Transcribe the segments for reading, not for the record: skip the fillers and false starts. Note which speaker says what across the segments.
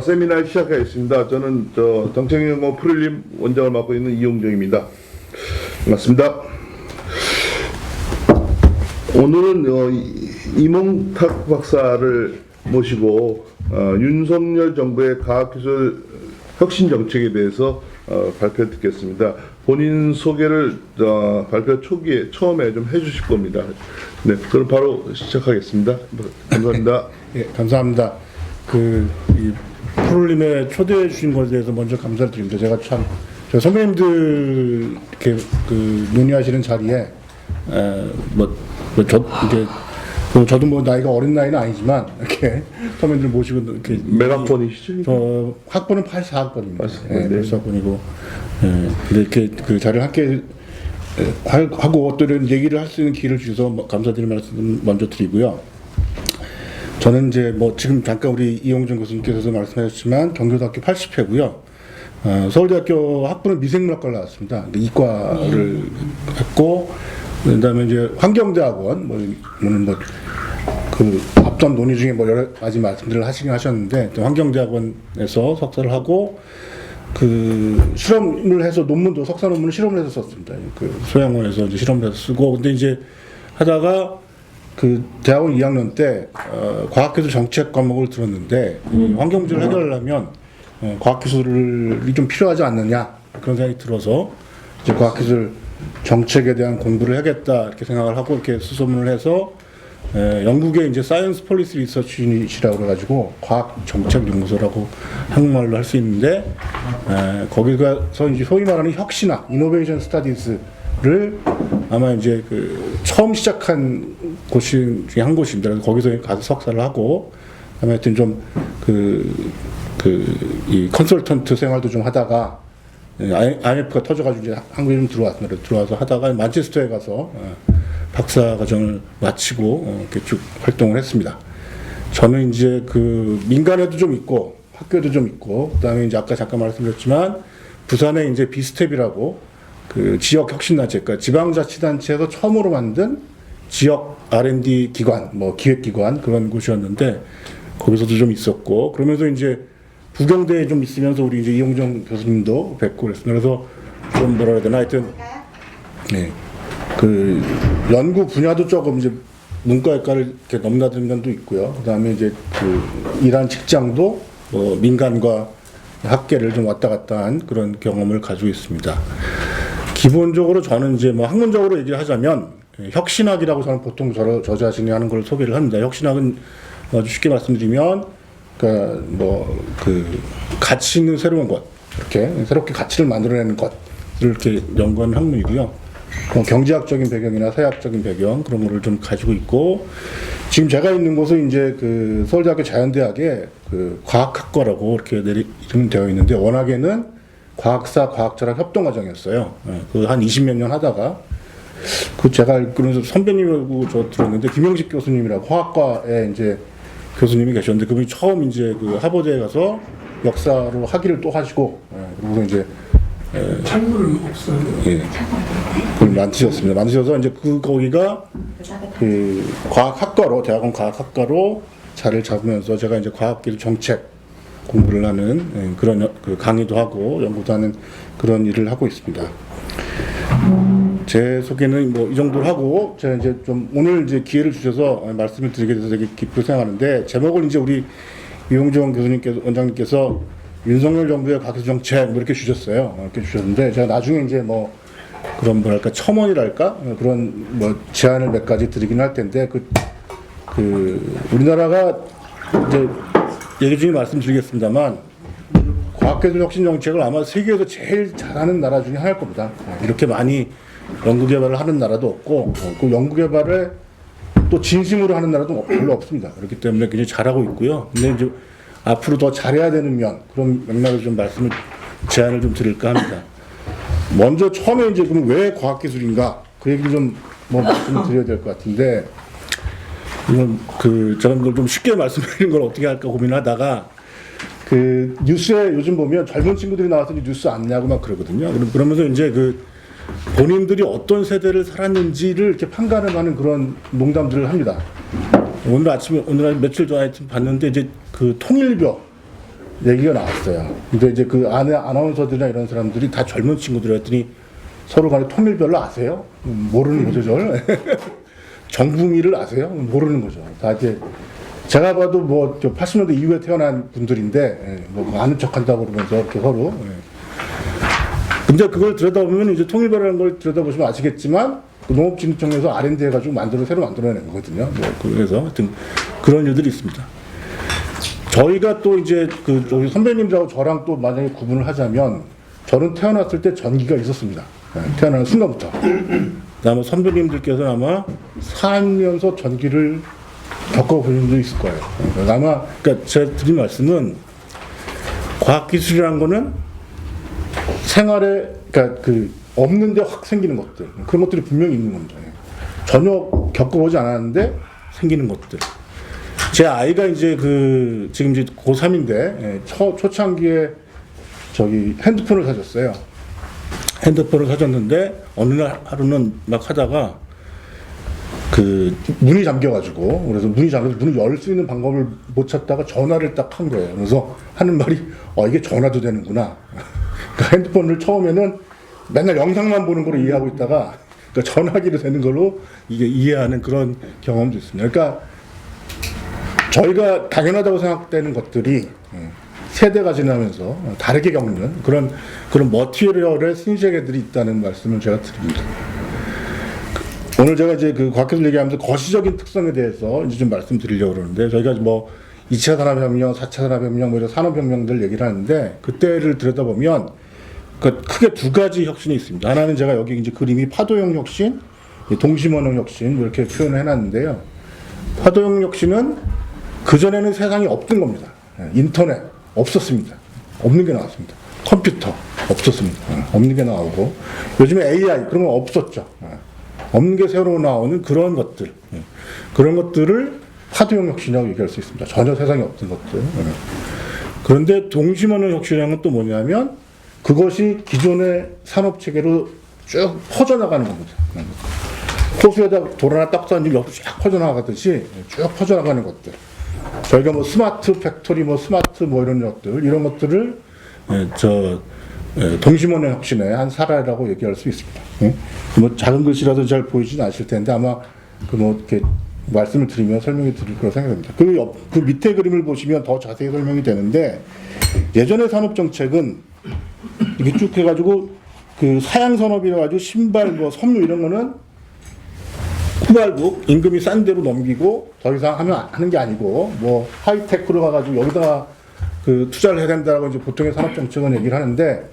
Speaker 1: 세미나 시작하겠습니다. 저는 정책연구원 프릴림 원장을 맡고 있는 이용정입니다. 반갑습니다. 오늘은 이몽탁 박사를 모시고 윤석열 정부의 과학기술 혁신 정책에 대해서 발표 듣겠습니다. 본인 소개를 발표 초기에 처음에 좀 해주실 겁니다. 네, 그럼 바로 시작하겠습니다. 감사합니다.
Speaker 2: 예, 감사합니다. 이 프로그램에 초대해 주신 것에 대해서 먼저 감사를 드립니다. 제가 참 선배님들 이렇게 논의하시는 자리에 저도 뭐 나이가 어린 나이는 아니지만 이렇게 선배님들 모시고 이렇게
Speaker 1: 몇 학번이시죠?
Speaker 2: 저 학번은 84학번입니다.
Speaker 1: 84학번,
Speaker 2: 네,
Speaker 1: 네.
Speaker 2: 84학번이고 근데 이렇게 그 자리를 함께 하고 또 이런 얘기를 할 수 있는 기회를 주셔서 감사드리는 말씀 먼저 드리고요. 저는 이제 뭐 지금 잠깐 우리 이용준 교수님께서도 말씀하셨지만 경기도학교 80회고요. 서울대학교 학부는 미생물학과를 나왔습니다. 이과를 했고 그다음에 이제 환경대학원 앞선 논의 중에 뭐 여러 가지 말씀들을 하시긴 하셨는데 환경대학원에서 석사를 하고 실험을 해서 논문도 석사 논문을 실험을 해서 썼습니다. 소양원에서 이제 실험을 해서 쓰고 근데 이제 하다가 대학원 2학년 때 과학기술 정책 과목을 들었는데 환경 문제를 해결하려면 과학기술이 좀 필요하지 않느냐 그런 생각이 들어서 이제 과학기술 정책에 대한 공부를 하겠다 이렇게 생각을 하고 이렇게 수소문을 해서 영국의 이제 사이언스 폴리시 리서치 유닛이라고 그래가지고 과학 정책 연구소라고 한국말로 할 수 있는데 거기 가서 이제 소위 말하는 혁신학 이노베이션 스타디스를 아마 이제 처음 시작한 곳 중에 한 곳입니다. 그래서 거기서 가서 석사를 하고 하여튼 좀 이 컨설턴트 생활도 좀 하다가 IMF가 터져가지고 이제 한국에 좀 들어왔습니다. 들어와서 하다가 만체스터에 가서 박사 과정을 마치고 이렇게 쭉 활동을 했습니다. 저는 이제 민간에도 좀 있고 학교에도 좀 있고 그다음에 이제 아까 잠깐 말씀드렸지만 부산에 이제 비스텝이라고 지역 혁신단체, 그러니까 지방자치단체에서 처음으로 만든 지역 R&D 기관, 뭐 기획기관 그런 곳이었는데 거기서도 좀 있었고 그러면서 이제 부경대에 좀 있으면서 우리 이제 이용정 교수님도 뵙고 그랬습니다. 그래서 좀 뭐라 해야 되나 하여튼 네. 연구 분야도 조금 이제 문과학과를 이렇게 넘나드는 면도 있고요. 그다음에 이제 일한 직장도 민간과 학계를 좀 왔다 갔다 한 그런 경험을 가지고 있습니다. 기본적으로 저는 이제 뭐 학문적으로 얘기를 하자면 혁신학이라고 저는 보통 저 자신이 하는 걸 소개를 합니다. 혁신학은 아주 쉽게 말씀드리면 가치 있는 새로운 것, 이렇게 새롭게 가치를 만들어내는 것을 이렇게 연구하는 학문이고요. 경제학적인 배경이나 사회학적인 배경 그런 거를 좀 가지고 있고 지금 제가 있는 곳은 이제 서울대학교 자연대학의 과학학과라고 이렇게 이름이 되어 있는데 워낙에는 과학사 과학자랑 협동 과정이었어요. 한 20몇 년 하다가 제가 그러면서 선배님이라고 저 들었는데 김영식 교수님이라고 화학과에 이제 교수님이 계셨는데 그분이 처음 이제 하버드에 가서 역사로 학위를 또 하시고 그리고 이제
Speaker 3: 창문은 없어요.
Speaker 2: 예. 그걸 만드셨습니다. 만드셔서 이제 거기가 과학학과로 대학원 과학학과로 자리를 잡으면서 제가 이제 과학기술 정책 공부를 하는 그런 강의도 하고 연구도 하는 그런 일을 하고 있습니다. 제 소개는 뭐 이 정도로 하고 제가 이제 좀 오늘 이제 기회를 주셔서 말씀을 드리게 돼서 되게 기쁘게 생각하는데 제목을 이제 우리 이용정 교수님께서 원장님께서 윤석열 정부의 과학기술 정책 뭐 이렇게 주셨어요. 이렇게 주셨는데 제가 나중에 이제 뭐 그런 뭐랄까 첨언이랄까 그런 뭐 제안을 몇 가지 드리긴 할 텐데 우리나라가 이제 얘기 중에 말씀드리겠습니다만 과학기술 혁신 정책을 아마 세계에서 제일 잘하는 나라 중에 하나일 겁니다. 이렇게 많이 연구개발을 하는 나라도 없고 그 연구개발을 또 진심으로 하는 나라도 별로 없습니다. 그렇기 때문에 굉장히 잘하고 있고요. 근데 이제 앞으로 더 잘해야 되는 그런 맥락을 좀 제안을 좀 드릴까 합니다. 먼저 처음에 이제 그럼 왜 과학기술인가 그 얘기를 좀 말씀을 드려야 될 것 같은데 이건 저는 이걸 좀 쉽게 말씀드리는 걸 어떻게 할까 고민하다가 뉴스에 요즘 보면 젊은 친구들이 나와서 뉴스 안내하고 막 그러거든요. 그러면서 이제 본인들이 어떤 세대를 살았는지를 이렇게 판단을 하는 그런 농담들을 합니다. 오늘 며칠 전에 봤는데 이제 통일교 얘기가 나왔어요. 근데 이제 그 안에 아나운서들이나 이런 사람들이 다 젊은 친구들이었더니 서로 간에 통일별로 아세요? 모르는 거죠, 저를. 정부미를 아세요? 모르는 거죠. 다 이제 제가 봐도 뭐 80년대 이후에 태어난 분들인데 뭐 아는 척한다고 그러면서 이렇게 서로. 근데 그걸 들여다보면 이제 통일별이라는 걸 들여다보시면 아시겠지만 그 농업진흥청에서 R&D 해가지고 새로 만들어낸 거거든요. 뭐 그래서 하여튼 그런 일들이 있습니다. 저희가 또 이제 그 저희 선배님들하고 저랑 또 만약에 구분을 하자면 저는 태어났을 때 전기가 있었습니다. 태어나는 순간부터. 아마 선배님들께서는 아마 살면서 전기를 겪어보신 분도 있을 거예요. 아마 그러니까 제가 드린 말씀은 과학기술이라는 거는 생활에 그러니까 그 없는데 확 생기는 것들 그런 것들이 분명히 있는 겁니다. 전혀 겪어보지 않았는데 생기는 것들. 제 아이가 이제 그 지금 이제 고3인데 초창기에 저기 핸드폰을 사줬어요. 핸드폰을 사줬는데 어느 날 하루는 막 하다가 그 문이 잠겨가지고 그래서 문이 잠겨서 문을 열 수 있는 방법을 못 찾다가 전화를 딱 한 거예요. 그래서 하는 말이 이게 전화도 되는구나. 그러니까 핸드폰을 처음에는 맨날 영상만 보는 걸로 이해하고 있다가 그러니까 전화기로 되는 걸로 이게 이해하는 그런 경험도 있습니다. 그러니까 저희가 당연하다고 생각되는 것들이 세대가 지나면서 다르게 겪는 그런 머티리얼의 신세계들이 있다는 말씀을 제가 드립니다. 오늘 제가 이제 그 과학기술 얘기하면서 거시적인 특성에 대해서 이제 좀 말씀드리려고 그러는데 저희가 뭐 2차 산업혁명, 4차 산업혁명, 뭐 이런 산업혁명들 얘기를 하는데 그때를 들여다보면 그 크게 두 가지 혁신이 있습니다. 하나는 제가 여기 이제 그림이 파도형 혁신, 동심원형 혁신 뭐 이렇게 표현을 해놨는데요. 파도형 혁신은 그 전에는 세상이 없던 겁니다. 인터넷 없었습니다. 없는 게 나왔습니다. 컴퓨터 없었습니다. 없는 게 나오고 요즘에 AI 그런 건 없었죠. 없는 게 새로 나오는 그런 것들 그런 것들을 파도형 혁신이라고 얘기할 수 있습니다. 전혀 세상에 없던 것들. 그런데 동심원형 혁신이라는 건 또 뭐냐면 그것이 기존의 산업 체계로 쭉 퍼져나가는 겁니다. 호수에다 돌 하나 딱 던지면 옆으로 쫙 퍼져나가듯이 쭉 퍼져나가는 것들. 저희가 뭐 스마트 팩토리, 뭐 스마트 뭐 이런 것들을 동심원의 혁신의 한 사례라고 얘기할 수 있습니다. 뭐 작은 글씨라도 잘 보이진 않으실 텐데 아마 그 뭐 이렇게 말씀을 드리면 설명이 드릴 거라고 생각합니다. 그 밑에 그림을 보시면 더 자세히 설명이 되는데 예전의 산업 정책은 이렇게 쭉 해가지고 그 사양 산업이라 가지고 신발, 뭐 섬유 이런 거는 후발국 임금이 싼 대로 넘기고 더 이상 하는 게 아니고 뭐 하이테크로 가가지고 여기다가 그 투자를 해야 된다라고 이제 보통의 산업 정책은 얘기를 하는데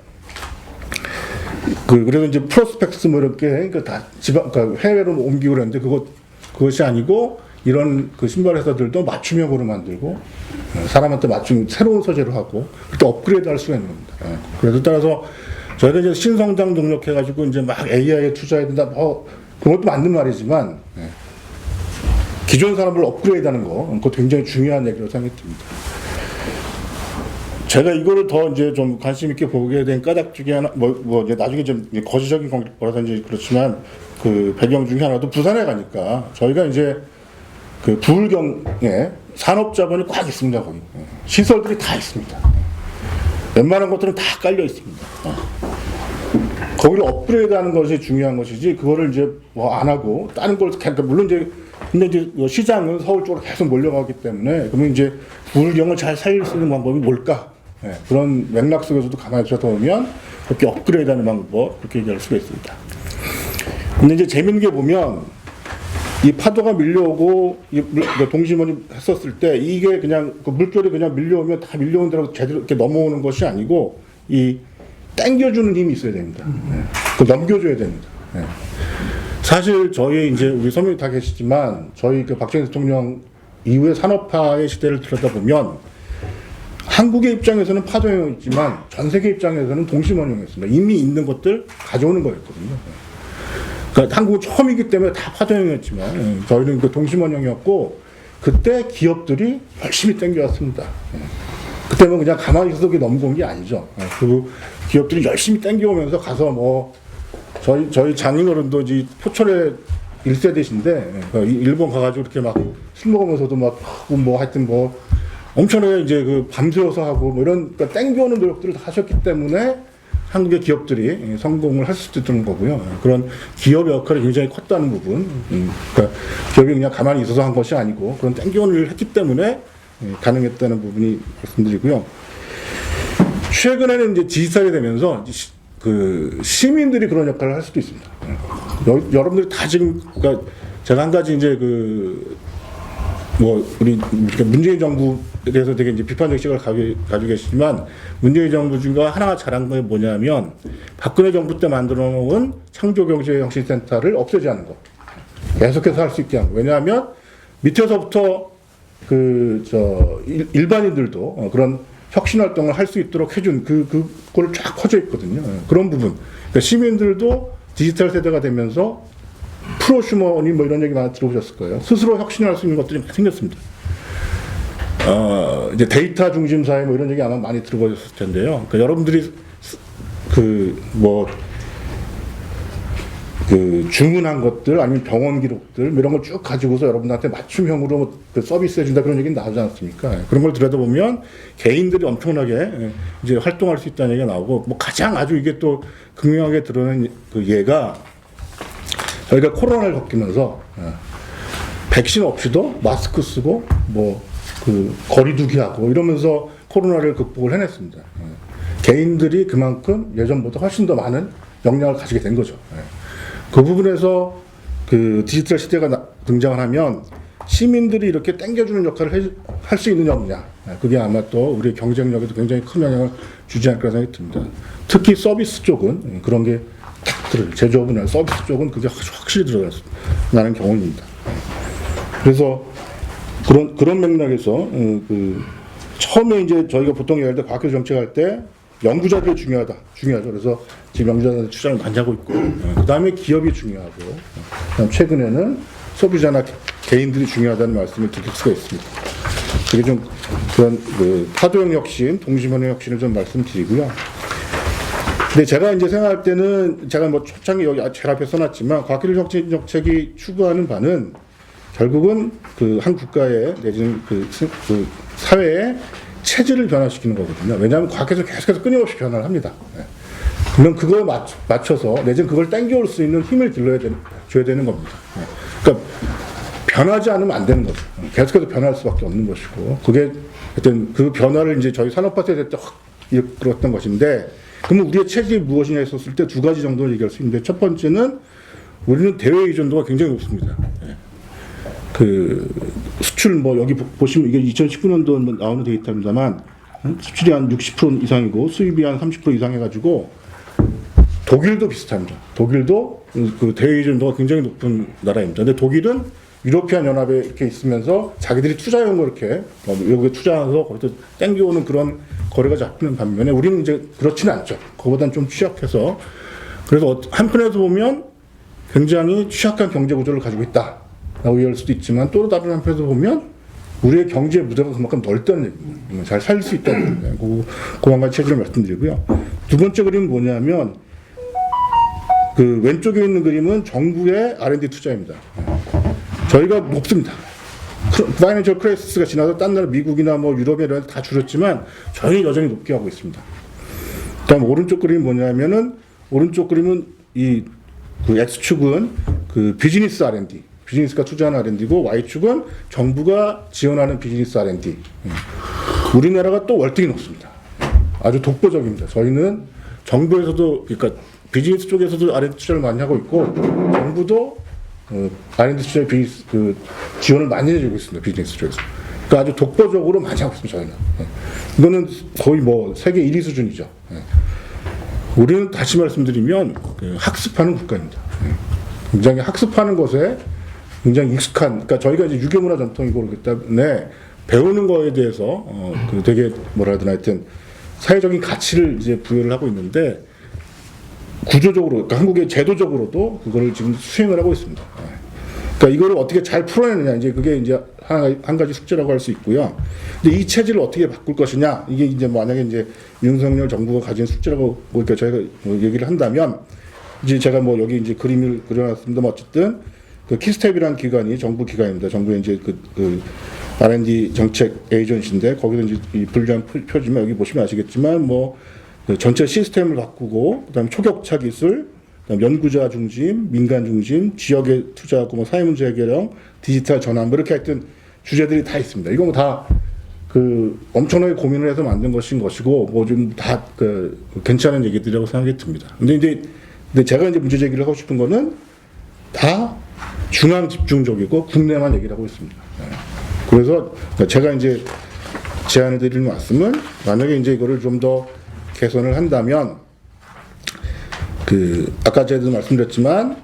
Speaker 2: 그래서 이제 프로스펙스 뭐 이렇게 그러니까 그러니까 해외로 옮기고 그랬는데 그것이 아니고 이런 그 신발 회사들도 맞춤형으로 만들고 사람한테 맞춤 새로운 소재로 하고 또 업그레이드 할 수가 있는 겁니다. 그래서 따라서 저희가 이제 신성장 동력해가지고 이제 막 AI에 투자해야 된다 그것도 맞는 말이지만 기존 산업을 업그레이드하는 그거 굉장히 중요한 얘기라고 생각이 듭니다. 제가 이거를 더 이제 좀 관심 있게 보게 된 까닭 중에 하나, 이제 나중에 좀 거시적인 거라든지 그렇지만 그 배경 중에 하나도 부산에 가니까 저희가 이제 그 부울경에 산업자본이 꽉 있습니다, 거기. 시설들이 다 있습니다. 웬만한 것들은 다 깔려 있습니다. 거기를 업그레이드 하는 것이 중요한 것이지, 그거를 이제 뭐 안 하고, 다른 걸, 그러니까 물론 이제, 근데 이제 시장은 서울 쪽으로 계속 몰려가기 때문에, 그러면 이제 부울경을 잘 살릴 수 있는 방법이 뭘까? 네, 그런 맥락 속에서도 가만히 들여다보면, 그렇게 업그레이드 하는 방법, 그렇게 얘기할 수가 있습니다. 근데 이제 재밌는 게 보면, 이 파도가 밀려오고, 동심원이 했었을 때, 이게 그냥, 그 물결이 그냥 밀려오면 다 밀려온 대로 제대로 이렇게 넘어오는 것이 아니고, 당겨주는 힘이 있어야 됩니다. 그 넘겨줘야 됩니다. 사실 저희 이제 우리 선배님 다 계시지만 저희 그 박정희 대통령 이후의 산업화의 시대를 들여다보면 한국의 입장에서는 파도형이었지만 전 세계 입장에서는 동심원형이었습니다. 이미 있는 것들 가져오는 거였거든요. 그러니까 한국은 처음이기 때문에 다 파도형이었지만 저희는 그 동심원형이었고 그때 기업들이 열심히 당겨왔습니다. 그때는 그냥 가만히 있어서 넘어온 게 아니죠. 그 기업들이 열심히 당겨오면서 가서 뭐 저희 장인어른도 이제 포천에 1세대신데 일본 가가지고 이렇게 막 술 먹으면서도 막 뭐 하여튼 뭐 엄청나게 이제 그 밤새워서 하고 뭐 이런 그러니까 땡겨오는 노력들을 다 하셨기 때문에 한국의 기업들이 성공을 할 수도 있는 거고요. 그런 기업의 역할이 굉장히 컸다는 부분. 그러니까 기업이 그냥 가만히 있어서 한 것이 아니고 그런 땡겨오는 일을 했기 때문에 가능했다는 부분이 말씀드리고요. 최근에는 이제 디지털이 되면서 그 시민들이 그런 역할을 할 수도 있습니다. 여러분들이 다 지금 그러니까 제가 한 가지 이제 그 뭐 우리 문재인 정부에 대해서 되게 이제 비판적 시각을 가지고 계시지만 문재인 정부 중에 하나가 잘한 게 뭐냐면 박근혜 정부 때 만들어 놓은 창조경제혁신센터를 없애지 않는 거. 계속해서 할 수 있게 한 거. 왜냐하면 밑에서부터 일반인들도 그런 혁신 활동을 할 수 있도록 해준 그걸 쫙 퍼져 있거든요. 그런 부분. 그러니까 시민들도 디지털 세대가 되면서 프로슈머니 뭐 이런 얘기 많이 들어보셨을 거예요. 스스로 혁신할 수 있는 것들이 많이 생겼습니다. 이제 데이터 중심 사회 뭐 이런 얘기 아마 많이 들어보셨을 텐데요. 그러니까 여러분들이 주문한 것들 아니면 병원 기록들 뭐 이런 걸 쭉 가지고서 여러분들한테 맞춤형으로 그 서비스 해준다 그런 얘기는 나오지 않습니까? 그런 걸 들여다보면 개인들이 엄청나게 이제 활동할 수 있다는 얘기가 나오고 뭐 가장 아주 이게 또 극명하게 드러낸 그 예가 저희가 코로나를 겪으면서 백신 없이도 마스크 쓰고 뭐 그 거리 두기 하고 이러면서 코로나를 극복을 해냈습니다. 개인들이 그만큼 예전보다 훨씬 더 많은 역량을 가지게 된 거죠. 그 부분에서 그 디지털 시대가 등장을 하면 시민들이 이렇게 땡겨주는 역할을 할 수 있느냐 없느냐. 그게 아마 또 우리 경쟁력에도 굉장히 큰 영향을 주지 않을까 생각이 듭니다. 특히 서비스 쪽은 그런 게 탁 들어요. 제조업이나 서비스 쪽은 그게 확실히 드러나는 경우입니다. 그래서 그런 맥락에서 처음에 이제 저희가 보통 얘기할 때 과학기술 정책할 때 연구자들이 중요하죠. 그래서 지금 연구자들 투자를 많이 하고 있고, 그 다음에 기업이 중요하고, 그다음 최근에는 소비자나 개인들이 중요하다는 말씀을 드릴 수가 있습니다. 그게 좀 그런 타도형 혁신, 동심원의 혁신을 좀 말씀드리고요. 근데 제가 이제 생각할 때는 제가 뭐 초창기 여기 제일 앞에 써놨지만 과학기술 혁신 정책이 추구하는 바는 결국은 한 국가의 내지는 그 사회의 체질을 변화시키는 거거든요. 왜냐하면 과학에서 계속해서 끊임없이 변화를 합니다. 그러면 그거에 맞춰서 내지는 그걸 땡겨올 수 있는 힘을 줘야 되는 겁니다. 그러니까 변하지 않으면 안 되는 거죠. 계속해서 변할 수밖에 없는 것이고 그게 하여튼 그 변화를 이제 저희 산업화 세대 때 확 이끌었던 것인데 그러면 우리의 체질이 무엇이냐 했었을 때 두 가지 정도를 얘기할 수 있는데 첫 번째는 우리는 대외 의존도가 굉장히 높습니다. 수출 뭐 여기 보시면 이게 2019년도 나오는 데이터입니다만 수출이 한 60% 이상이고 수입이 한 30% 이상 해가지고 독일도 비슷합니다. 독일도 그 대외 의존도가 굉장히 높은 나라입니다. 근데 독일은 유로피안 연합에 이렇게 있으면서 자기들이 투자용으로 이렇게 여기에 투자해서 거기서 땡겨오는 그런 거래가 잡히는 반면에 우리는 이제 그렇지는 않죠. 그거보다는 좀 취약해서 그래서 한편에서 보면 굉장히 취약한 경제 구조를 가지고 있다. 라고 이해할 수도 있지만 또 다른 한편에서 보면 우리의 경제 무대가 그만큼 넓다는 얘기입니다. 잘 살 수 있다는 얘기입니다. 그 한 가지 체질을 말씀드리고요. 두 번째 그림은 뭐냐면 왼쪽에 있는 그림은 정부의 R&D 투자입니다. 저희가 높습니다. 파이낸셜 크라이시스가 지나서 딴 나라 미국이나 뭐 유럽이나 이런 데 다 줄였지만 저희는 여전히 높게 하고 있습니다. 그다음 오른쪽 그림이 뭐냐면은 오른쪽 그림은 X축은 비즈니스 R&D 비즈니스가 투자하는 R&D고 Y축은 정부가 지원하는 비즈니스 R&D. 우리나라가 또 월등히 높습니다. 아주 독보적입니다. 저희는 정부에서도 그러니까 비즈니스 쪽에서도 R&D 투자를 많이 하고 있고 정부도 R&D 투자에 지원을 많이 해주고 있습니다. 비즈니스 쪽에서. 그러니까 아주 독보적으로 많이 하고 있습니다. 저희는. 이거는 거의 뭐 세계 1위 수준이죠. 우리는 다시 말씀드리면 학습하는 국가입니다. 굉장히 학습하는 것에 굉장히 익숙한, 그러니까 저희가 이제 유교문화 전통이고 그렇기 때문에 배우는 거에 대해서 되게 뭐라 해야 되나 하여튼 사회적인 가치를 이제 부여를 하고 있는데 구조적으로, 그러니까 한국의 제도적으로도 그거를 지금 수행을 하고 있습니다. 그러니까 이거를 어떻게 잘 풀어내느냐, 이제 그게 이제 한 가지 숙제라고 할 수 있고요. 근데 이 체질을 어떻게 바꿀 것이냐, 이게 이제 만약에 이제 윤석열 정부가 가진 숙제라고 그러니까 저희가 얘기를 한다면 이제 제가 뭐 여기 이제 그림을 그려놨습니다만 어쨌든 그 키스텝이라는 기관이 정부 기관입니다. 정부의 이제 그 R&D 정책 에이전시인데 거기서 이제 이 분류한 표지만 여기 보시면 아시겠지만 그 전체 시스템을 바꾸고 그다음에 초격차 기술, 그다음 연구자 중심, 민간 중심, 지역에 투자하고 사회 문제 해결형, 디지털 전환 이렇게 하여튼 주제들이 다 있습니다. 이거 다 그 엄청나게 고민을 해서 만든 것이고 좀 다 그 괜찮은 얘기들이라고 생각이 듭니다. 근데 제가 이제 문제 제기를 하고 싶은 거는 다 중앙 집중적이고 국내만 얘기를 하고 있습니다. 그래서 제가 이제 제안을 드리는 말씀은 만약에 이제 이거를 좀 더 개선을 한다면 그 아까 제가 말씀드렸지만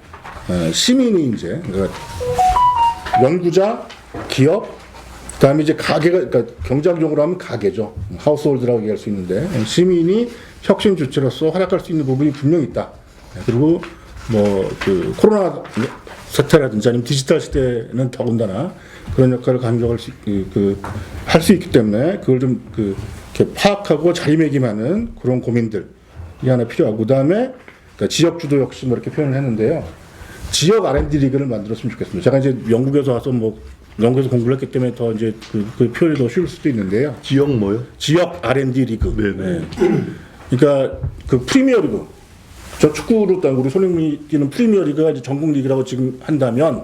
Speaker 2: 시민이 이제 그러니까 연구자, 기업, 그다음에 이제 가게가 그러니까 경제학용어로 하면 가게죠. 하우스홀드라고 얘기할 수 있는데 시민이 혁신 주체로서 활약할 수 있는 부분이 분명히 있다. 그리고 그 코로나 사태라든지 아니면 디지털 시대는 더군다나 그런 역할을 감당할 할 수 있기 때문에 그걸 좀 이렇게 파악하고 자리매김하는 그런 고민들이 하나 필요하고 그다음에 그러니까 지역 주도 역시 이렇게 표현을 했는데요. 지역 R&D 리그를 만들었으면 좋겠습니다. 제가 이제 영국에서 와서 영국에서 공부를 했기 때문에 더 이제 그 표현이 더 쉬울 수도 있는데요.
Speaker 1: 지역 뭐요?
Speaker 2: 지역 R&D 리그.
Speaker 1: 네네.
Speaker 2: 그러니까 그 프리미어 리그. 저 축구로 따 우리 손흥민이 뛰는 프리미어 리그가 이제 전국 리그라고 지금 한다면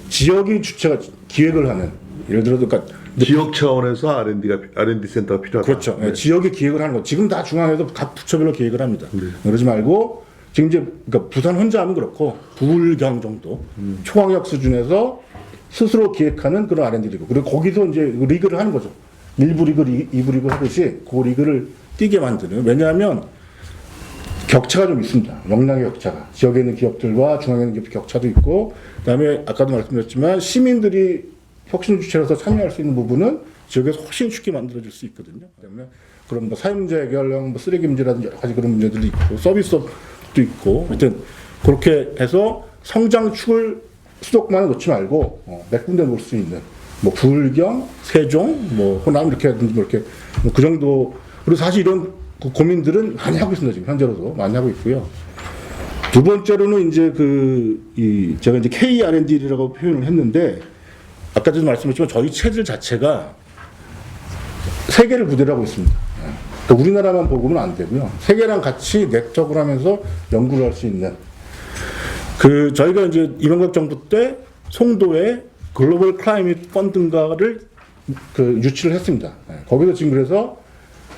Speaker 2: 지역이 주체가 기획을 하는 예를 들어서 그러니까
Speaker 1: 지역 차원에서 R&D 센터가 필요하다.
Speaker 2: 그렇죠. 네. 지역이 기획을 하는 거. 지금 다 중앙에서 각 부처별로 기획을 합니다. 그러지 말고 지금 이제 그러니까 부산 혼자 하면 그렇고 부울경 정도 초강력 수준에서 스스로 기획하는 그런 R&D 리그. 그리고 거기서 이제 리그를 하는 거죠. 1부 리그, 2부 리그 하듯이 그 리그를 뛰게 만드는. 왜냐하면 격차가 좀 있습니다. 역량의 격차가. 지역에 있는 기업들과 중앙에 있는 기업 격차도 있고, 그 다음에 아까도 말씀드렸지만 시민들이 혁신 주체로서 참여할 수 있는 부분은 지역에서 훨씬 쉽게 만들어질 수 있거든요. 때문에 그런 사회 문제 해결형, 쓰레기 문제라든지 여러 가지 그런 문제들이 있고, 서비스업도 있고, 하여튼 그렇게 해서 성장축을 수도권만에 놓지 말고 몇 군데 놓을 수 있는 부울경, 세종, 호남 이렇게 그 정도. 그리고 사실 이런 고민들은 많이 하고 있습니다. 지금 현재로도 많이 하고 있고요. 두 번째로는 이제 제가 이제 K-R&D라고 표현을 했는데 아까도 말씀드렸지만 저희 체질 자체가 세계를 무대로 하고 있습니다. 그러니까 우리나라만 보고는 안 되고요. 세계랑 같이 네트워크를 하면서 연구를 할 수 있는 저희가 이제 이명박 정부 때 송도에 글로벌 클라이밋 펀드인가를 유치를 했습니다. 거기서 지금 그래서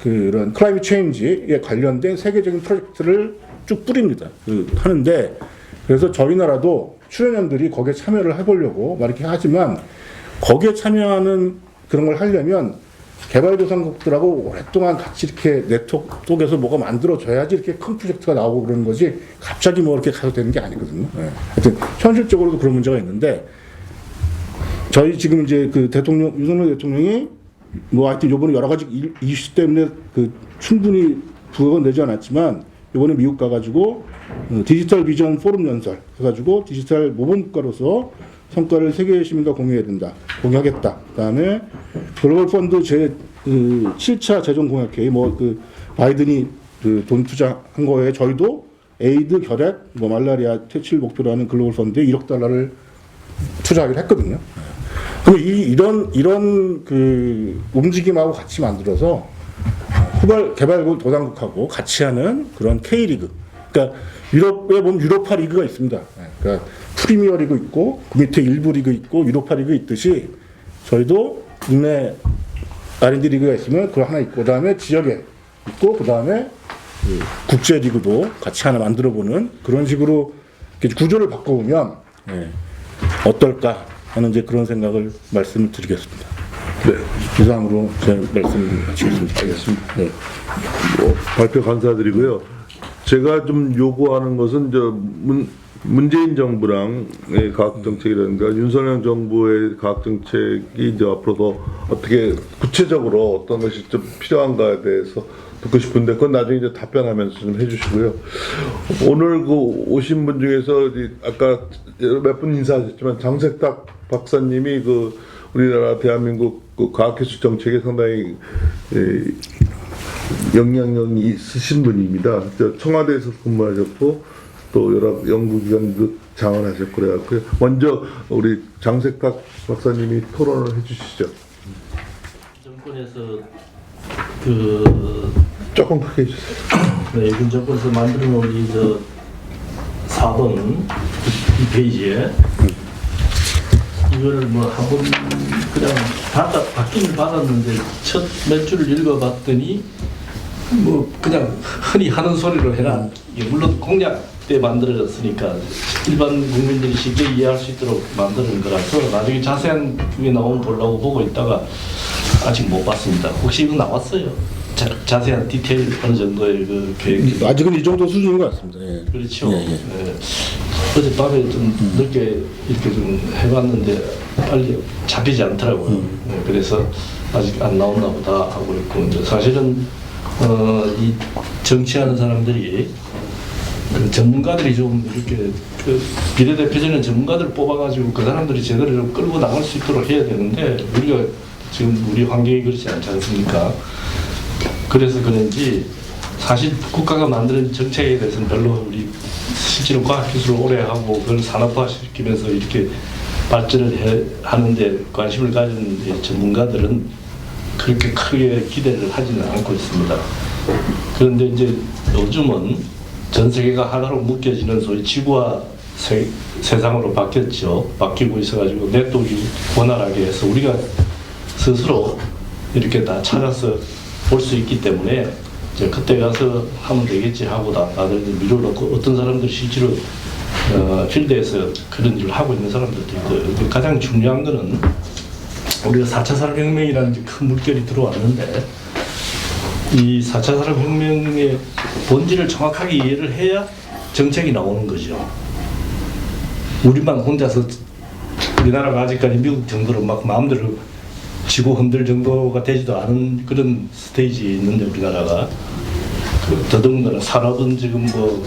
Speaker 2: 그런 클라이밋 체인지에 관련된 세계적인 프로젝트를 쭉 뿌립니다. 하는데 그래서 저희 나라도 출연연들이 거기에 참여를 해보려고 막 이렇게 하지만 거기에 참여하는 그런 걸 하려면 개발도상국들하고 오랫동안 같이 이렇게 네트워크 속에서 뭐가 만들어져야지 이렇게 큰 프로젝트가 나오고 그러는 거지 갑자기 이렇게 가도 되는 게 아니거든요. 하여튼 현실적으로도 그런 문제가 있는데 저희 지금 이제 윤석열 대통령이 하여튼 요번에 여러 가지 이슈 때문에 충분히 부각은 되지 않았지만 요번에 미국 가가지고 디지털 비전 포럼 연설 해가지고 디지털 모범국가로서 성과를 세계 시민과 공유하겠다. 그다음에 글로벌 펀드 7차 재정 공약회의 바이든이 돈 투자한 거에 저희도 에이드, 결핵, 말라리아 퇴치를 목표로 하는 글로벌 펀드에 1억 달러를 투자하기로 했거든요. 그럼 이런 움직임하고 같이 만들어서 개발국 도상국하고 같이 하는 그런 K리그. 그러니까 유럽에 보면 유로파 리그가 있습니다. 그러니까 프리미어 리그 있고 그 밑에 일부 리그 있고 유로파 리그 있듯이 저희도 국내 R&D 리그가 있으면 그거 하나 있고 그다음에 지역에 있고 그다음에 국제 리그도 같이 하나 만들어보는 그런 식으로 구조를 바꿔보면 어떨까 하는 이제 그런 생각을 말씀을 드리겠습니다. 네. 이상으로 제 말씀 마치겠습니다.
Speaker 1: 알겠습니다. 네. 발표 감사드리고요. 제가 좀 요구하는 것은 문재인 정부랑의 과학 정책이라든가 윤석열 정부의 과학 정책이 이제 앞으로도 어떻게 구체적으로 어떤 것이 좀 필요한가에 대해서 듣고 싶은데 그건 나중에 이제 답변하면서 좀 해주시고요. 오늘 오신 분 중에서 아까 몇 분 인사하셨지만 장색탁 박사님이 우리나라 대한민국 과학기술 정책에 상당히 영향력이 있으신 분입니다. 청와대에서 근무하셨고 또 여러 연구기관도 장원하셨고 그래갖고요. 먼저 우리 장색각 박사님이 토론을 해주시죠.
Speaker 4: 정권에서 그
Speaker 1: 조금 크게 해주세요.
Speaker 4: 네, 이번 정권에서 만들어 놓은 이저 4번 이 페이지에 이거를 뭐 한번 그냥 받기는 받았는데 첫 몇 줄을 읽어봤더니 뭐 그냥 흔히 하는 소리로 해라. 이게 물론 공약 때 만들어졌으니까 일반 국민들이 쉽게 이해할 수 있도록 만드는 거라서 나중에 자세한 그게 나오면 보려고 보고 있다가 아직 못 봤습니다. 혹시 이거 나왔어요? 자세한 디테일 어느 정도의 그 계획?
Speaker 2: 아직은 이 정도 수준인 것 같습니다. 예.
Speaker 4: 그렇죠.
Speaker 2: 예, 예.
Speaker 4: 네. 어젯밤에 좀 늦게 이렇게 좀 해봤는데 빨리 잡히지 않더라고요. 네, 그래서 아직 안 나왔나 보다 하고 있고 이제 사실은 이 정치하는 사람들이 그 전문가들이 좀 이렇게 그 비례대표제는 전문가들을 뽑아가지고 그 사람들이 제대로 좀 끌고 나갈 수 있도록 해야 되는데 우리가 지금 우리 환경이 그렇지 않지 않습니까? 그래서 그런지 사실 국가가 만드는 정책에 대해서는 별로 우리 실제로 과학기술을 오래 하고 그걸 산업화시키면서 이렇게 발전을 하는데 관심을 가진 전문가들은 그렇게 크게 기대를 하지는 않고 있습니다. 그런데 이제 요즘은 전 세계가 하나로 묶여지는 소위 지구화 세상으로 바뀌고 있어가지고 네트워크가 원활하게 해서 우리가 스스로 이렇게 다 찾아서 볼 수 있기 때문에 이제 그때 가서 하면 되겠지 하고 다들 미뤄놓고 어떤 사람들이 실제로 필드에서 그런 일을 하고 있는 사람들도 있고요. 근데 가장 중요한 거는 우리가 4차 산업혁명이라는 큰 물결이 들어왔는데 이 4차 산업혁명의 본질을 정확하게 이해를 해야 정책이 나오는 거죠. 우리만 혼자서 우리나라가 아직까지 미국 정도로 막 마음대로 지고 흔들 정도가 되지도 않은 그런 스테이지에 있는데 우리나라가 더더군다나 산업은 지금 뭐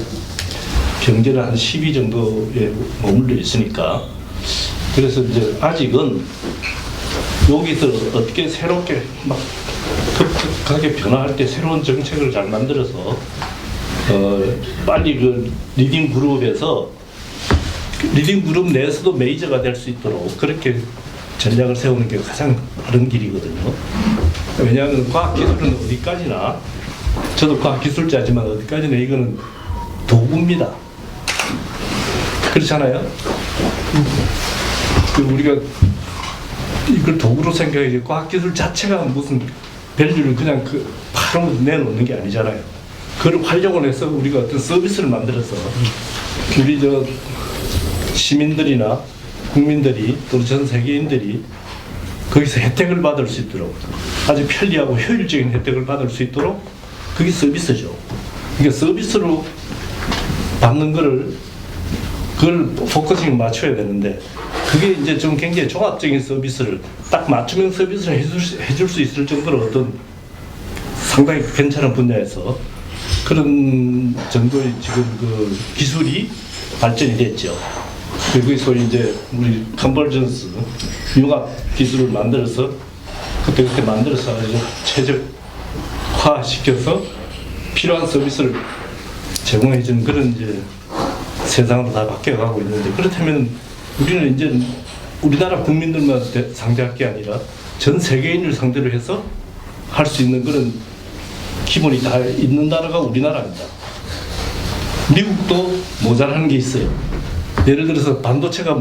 Speaker 4: 경제는 한 10위 정도에 머물러 있으니까 그래서 이제 아직은 여기서 어떻게 새롭게 막 급격하게 변화할 때 새로운 정책을 잘 만들어서 빨리 그 리딩 그룹에서 리딩 그룹 내에서도 메이저가 될 수 있도록 그렇게 전략을 세우는 게 가장 빠른 길이거든요. 왜냐하면 과학기술은 어디까지나 저도 과학기술자지만 어디까지나 이거는 도구입니다. 그렇잖아요. 우리가 이걸 도구로 생각해 과학기술 자체가 무슨 밸류를 그냥 바로 내놓는 게 아니잖아요. 그걸 활용을 해서 우리가 어떤 서비스를 만들어서 우리 시민들이나 국민들이 또 전 세계인들이 거기서 혜택을 받을 수 있도록 아주 편리하고 효율적인 혜택을 받을 수 있도록 그게 서비스죠. 그러니까 서비스로 받는 거를 그걸 포커싱 맞춰야 되는데 그게 이제 좀 굉장히 종합적인 서비스를 딱 맞춤형 서비스를 해줄 수 있을 정도로 어떤 상당히 괜찮은 분야에서 그런 정도의 지금 그 기술이 발전이 됐죠. 그리고 소위 이제 우리 컨버전스 융합 기술을 만들어서 그때 만들어서 아주 최적화시켜서 필요한 서비스를 제공해주는 그런 이제 세상으로 다 바뀌어가고 있는데 그렇다면 우리는 이제 우리나라 국민들만 상대할 게 아니라 전 세계인을 상대로 해서 할 수 있는 그런 기본이 다 있는 나라가 우리나라입니다. 미국도 모자라는 게 있어요. 예를 들어서 반도체가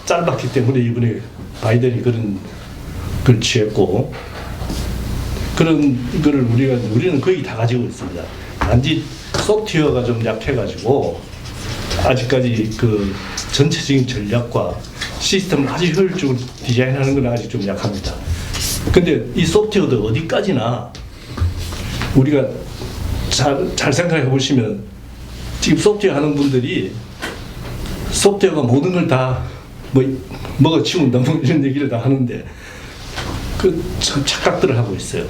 Speaker 4: 짧았기 때문에 이번에 바이든이 그런 걸 취했고 그런 거를 우리는 거의 다 가지고 있습니다. 단지 소프트웨어가 좀 약해가지고 아직까지 그 전체적인 전략과 시스템을 아주 효율적으로 디자인하는 건 아직 좀 약합니다. 근데 이 소프트웨어도 어디까지나 우리가 잘 생각해 보시면 지금 소프트웨어 하는 분들이 소프트웨어가 모든 걸 다 먹어치운다 이런 얘기를 다 하는데 그 참 착각들을 하고 있어요.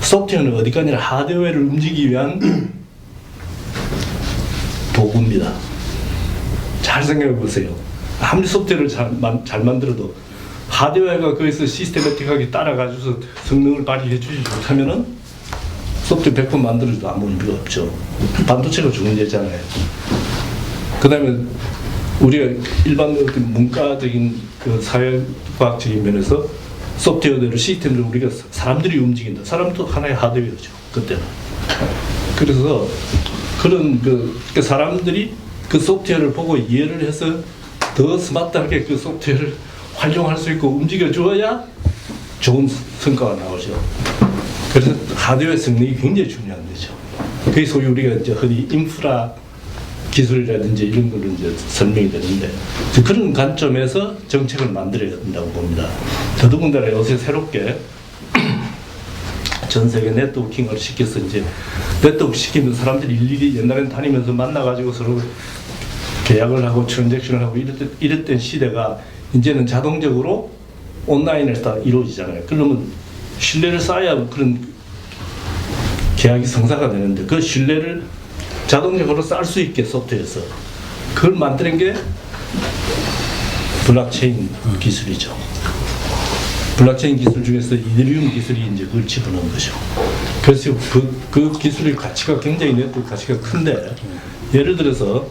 Speaker 4: 소프트웨어는 어디까지나 하드웨어를 움직이기 위한 도구입니다. 잘 생각해 보세요. 아무리 소프트웨어를 잘 만들어도 하드웨어가 거기서 시스테매틱하게 따라가줘서 성능을 발휘해 주지 못하면은 소프트웨어 100번 만들어도 아무 의미가 없죠. 반도체가 좋은 예잖아요. 그다음에 우리가 일반 어떤 문과적인 그 사회과학적인 면에서 소프트웨어대로 시스템대로 우리가 사람들이 움직인다. 사람도 하나의 하드웨어죠. 그때는. 그래서 그런 그 사람들이 그 소프트웨어를 보고 이해를 해서 더 스마트하게 그 소프트웨어를 활용할 수 있고 움직여 주어야 좋은 성과가 나오죠. 그래서 하드웨어 성능이 굉장히 중요한 거죠. 그게 소위 우리가 이제 흔히 인프라 기술이라든지 이런 걸로 이제 설명이 되는데 그런 관점에서 정책을 만들어야 된다고 봅니다. 더더군다나 요새 새롭게 전 세계 네트워킹을 시켜서 이제 네트워크 시키면 사람들이 일일이 옛날엔 다니면서 만나가지고 서로 계약을 하고 트랜잭션을 하고 이랬던 시대가 이제는 자동적으로 온라인에서 다 이루어지잖아요. 그러면 신뢰를 쌓아야 그런 계약이 성사가 되는데 그 신뢰를 자동적으로 쌓을 수 있게 소프트웨어에서 그걸 만드는 게 블록체인 기술이죠. 블록체인 기술 중에서 이더리움 기술이 이제 그걸 집어넣은 거죠. 그래서 그 기술의 가치가 굉장히 네트워크 가치가 큰데 예를 들어서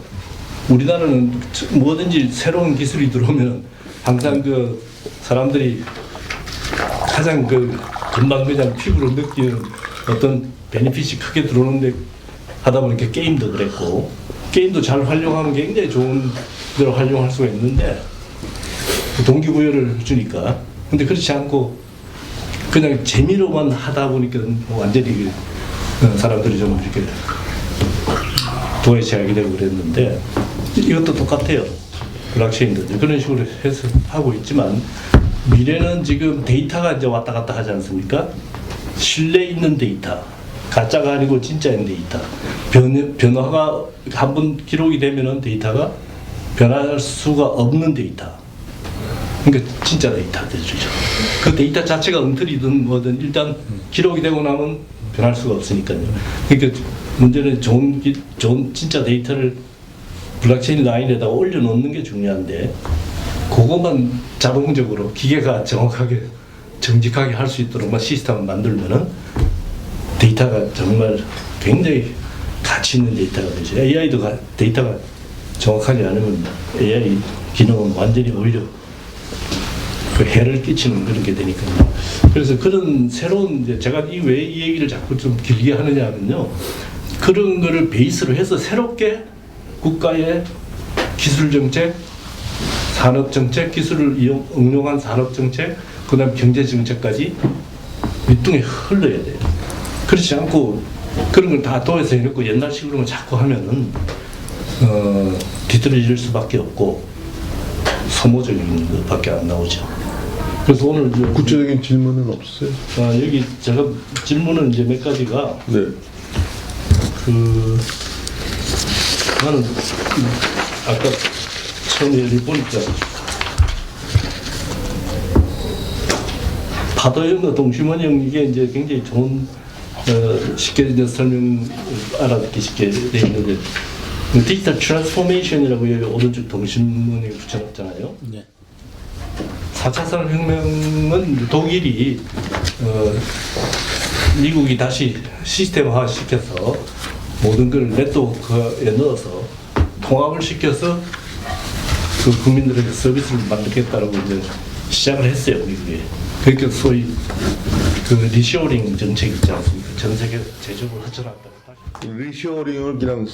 Speaker 4: 우리나라는 뭐든지 새로운 기술이 들어오면 항상 그 사람들이 가장 그 금방 그냥 피부로 느끼는 어떤 베니핏이 크게 들어오는데 하다 보니까 게임도 그랬고 게임도 잘 활용하면 굉장히 좋은 대로 활용할 수가 있는데 동기부여를 주니까 근데 그렇지 않고 그냥 재미로만 하다 보니까 완전히 사람들이 좀 이렇게 도에 제약이 되고 그랬는데 이것도 똑같아요. 블록체인도 그런 식으로 해서 하고 있지만 미래는 지금 데이터가 이제 왔다 갔다 하지 않습니까? 신뢰 있는 데이터, 가짜가 아니고 진짜인 데이터. 변화가 한 번 기록이 되면은 데이터가 변할 수가 없는 데이터. 그러니까 진짜 데이터 되죠. 그 데이터 자체가 엉터리든 뭐든 일단 기록이 되고 나면 변할 수가 없으니까요. 그러니까 문제는 좋은 진짜 데이터를 블록체인 라인에다가 올려놓는 게 중요한데 그것만 자동적으로 기계가 정확하게 정직하게 할 수 있도록만 시스템을 만들면은 데이터가 정말 굉장히 가치 있는 데이터가 되죠. AI도 데이터가 정확하지 않으면 AI 기능은 완전히 오히려 그 해를 끼치는 그런 게 되니까요. 그래서 그런 새로운 이제 제가 왜 이 얘기를 자꾸 좀 길게 하느냐 하면요. 그런 거를 베이스로 해서 새롭게 국가의 기술 정책, 산업 정책, 기술을 응용한 산업 정책, 그다음 경제 정책까지 밑둥에 흘러야 돼요. 그렇지 않고 그런 걸 다 도에서 해놓고 옛날식으로만 자꾸 하면은 뒤떨어질 수밖에 없고 소모적인 것밖에 안 나오죠. 그래서 오늘
Speaker 1: 구체적인 질문은 없어요?
Speaker 4: 여기 제가 질문은 이제 몇 가지가
Speaker 1: 네.
Speaker 4: 나는 아까 처음에 여기 보니까 파도형과 동심원형 이게 이제 굉장히 좋은 쉽게 이제 설명 알아듣기 쉽게 돼 있는데 디지털 트랜스포메이션이라고 여기 오른쪽 동심원형에 붙여놨잖아요.
Speaker 2: 네.
Speaker 4: 4차 산업혁명은 독일이 미국이 다시 시스템화 시켜서 모든 걸 네트워크에 넣어서 통합을 시켜서 그 국민들에게 서비스를 만들겠다라고 이제 시작을 했어요, 미국이. 그러니까 소위 그 리쇼링 정책 있지 않습니까? 전 세계 제조업을 흩어놨다고.
Speaker 1: 리쇼링을 그냥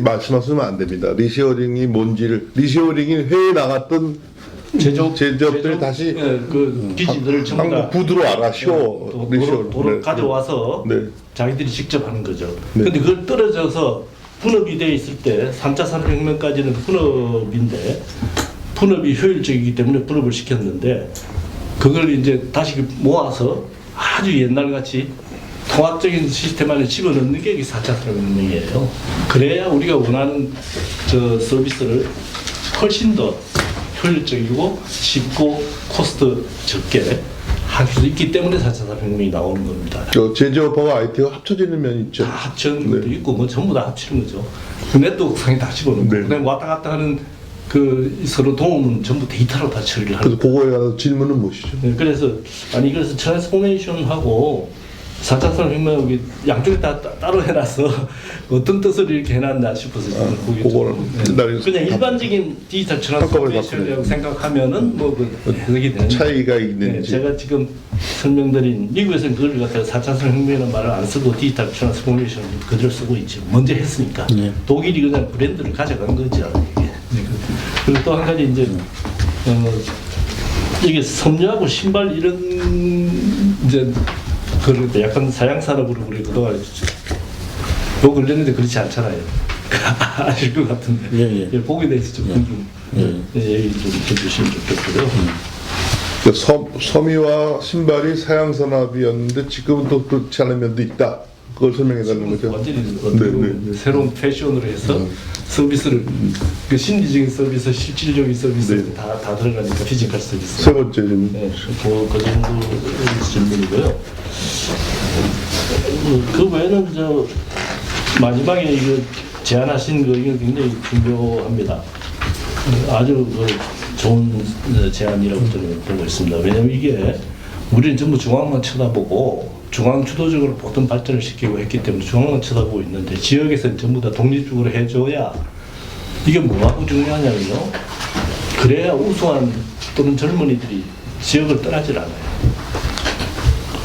Speaker 1: 말씀하시면 안 됩니다. 리쇼링이 뭔지를 리쇼링이 해외에 나갔던 제조업들 다시
Speaker 4: 그 기지들을 전부 다
Speaker 1: 한국 구두로 알아쇼
Speaker 4: 도로 가져와서
Speaker 1: 네.
Speaker 4: 자기들이 직접 하는 거죠.
Speaker 1: 네.
Speaker 4: 근데 그걸 떨어져서 분업이 돼 있을 때 3차 산업혁명까지는 분업인데 분업이 효율적이기 때문에 분업을 시켰는데 그걸 이제 다시 모아서 아주 옛날같이 통합적인 시스템 안에 집어넣는 게 4차 산업혁명이에요. 그래야 우리가 원하는 저 서비스를 훨씬 더 효율적이고 쉽고 코스트 적게 할 수 있기 때문에 4차 산업혁명이 나오는 겁니다.
Speaker 1: 제조업하고 IT가 합쳐지는 면이 있죠.
Speaker 4: 다 합치는 것도 있고 뭐 전부 다 합치는 거죠. 그 네트워크상에 다 집어넣고
Speaker 1: 네.
Speaker 4: 그다음에 왔다 갔다 하는 그 서로 도움은 전부 데이터로 다 처리를 하는
Speaker 1: 그래서 그거에 관해서 질문은 무엇이죠?
Speaker 4: 네, 그래서 트랜스포메이션하고 4차 산업혁명 양쪽에 다 따로 해놔서 어떤 뜻을 이렇게 해놨나 싶어서 저는 보기
Speaker 1: 그거는 나중에
Speaker 4: 그냥 일반적인 디지털 트랜스포메이션이라고 생각하면은 그 해석이 되는
Speaker 1: 차이가
Speaker 4: 네,
Speaker 1: 있는지.
Speaker 4: 제가 지금 설명드린 미국에서는 그걸 갖다가 4차 산업혁명이라는 말을 안 쓰고 디지털 트랜스포메이션 그대로 쓰고 있죠. 먼저 했으니까.
Speaker 2: 네.
Speaker 4: 독일이 그냥 브랜드를 가져간 거죠. 이게. 그리고 또 한 가지 이제 이게 섬유하고 신발 이런 이제 그럴 때 약간 사양 산업으로 우리 그동안 욕을 했는데 그렇지 않잖아요. 아실 것 같은데.
Speaker 2: 예.
Speaker 4: 보게 돼서 좀 얘기 좀 해주시면 좋겠고요.
Speaker 1: 그러니까 섬유와 신발이 사양 산업이었는데 지금은 또 그렇지 않은 면도 있다. 그걸 설명해 달라는 거죠.
Speaker 4: 완전히 어떤 새로운 패션으로 해서 서비스를 그 심리적인 서비스, 실질적인 서비스
Speaker 1: 네.
Speaker 4: 다 들어가니까 피지컬 서비스.
Speaker 1: 세 번째 질문.
Speaker 4: 네, 그 정도 질문이고요. 그 외에는 저 마지막에 이거 제안하신 거 이거 굉장히 중요합니다. 아주 좋은 제안이라고 저는 보고 있습니다. 왜냐하면 이게 우리는 전부 중앙만 쳐다보고 중앙 주도적으로 모든 발전을 시키고 했기 때문에 중앙만 쳐다보고 있는데 지역에서는 전부 다 독립적으로 해줘야 이게 뭐하고 중요하냐면요. 그래야 우수한 또는 젊은이들이 지역을 떠나질 않아요.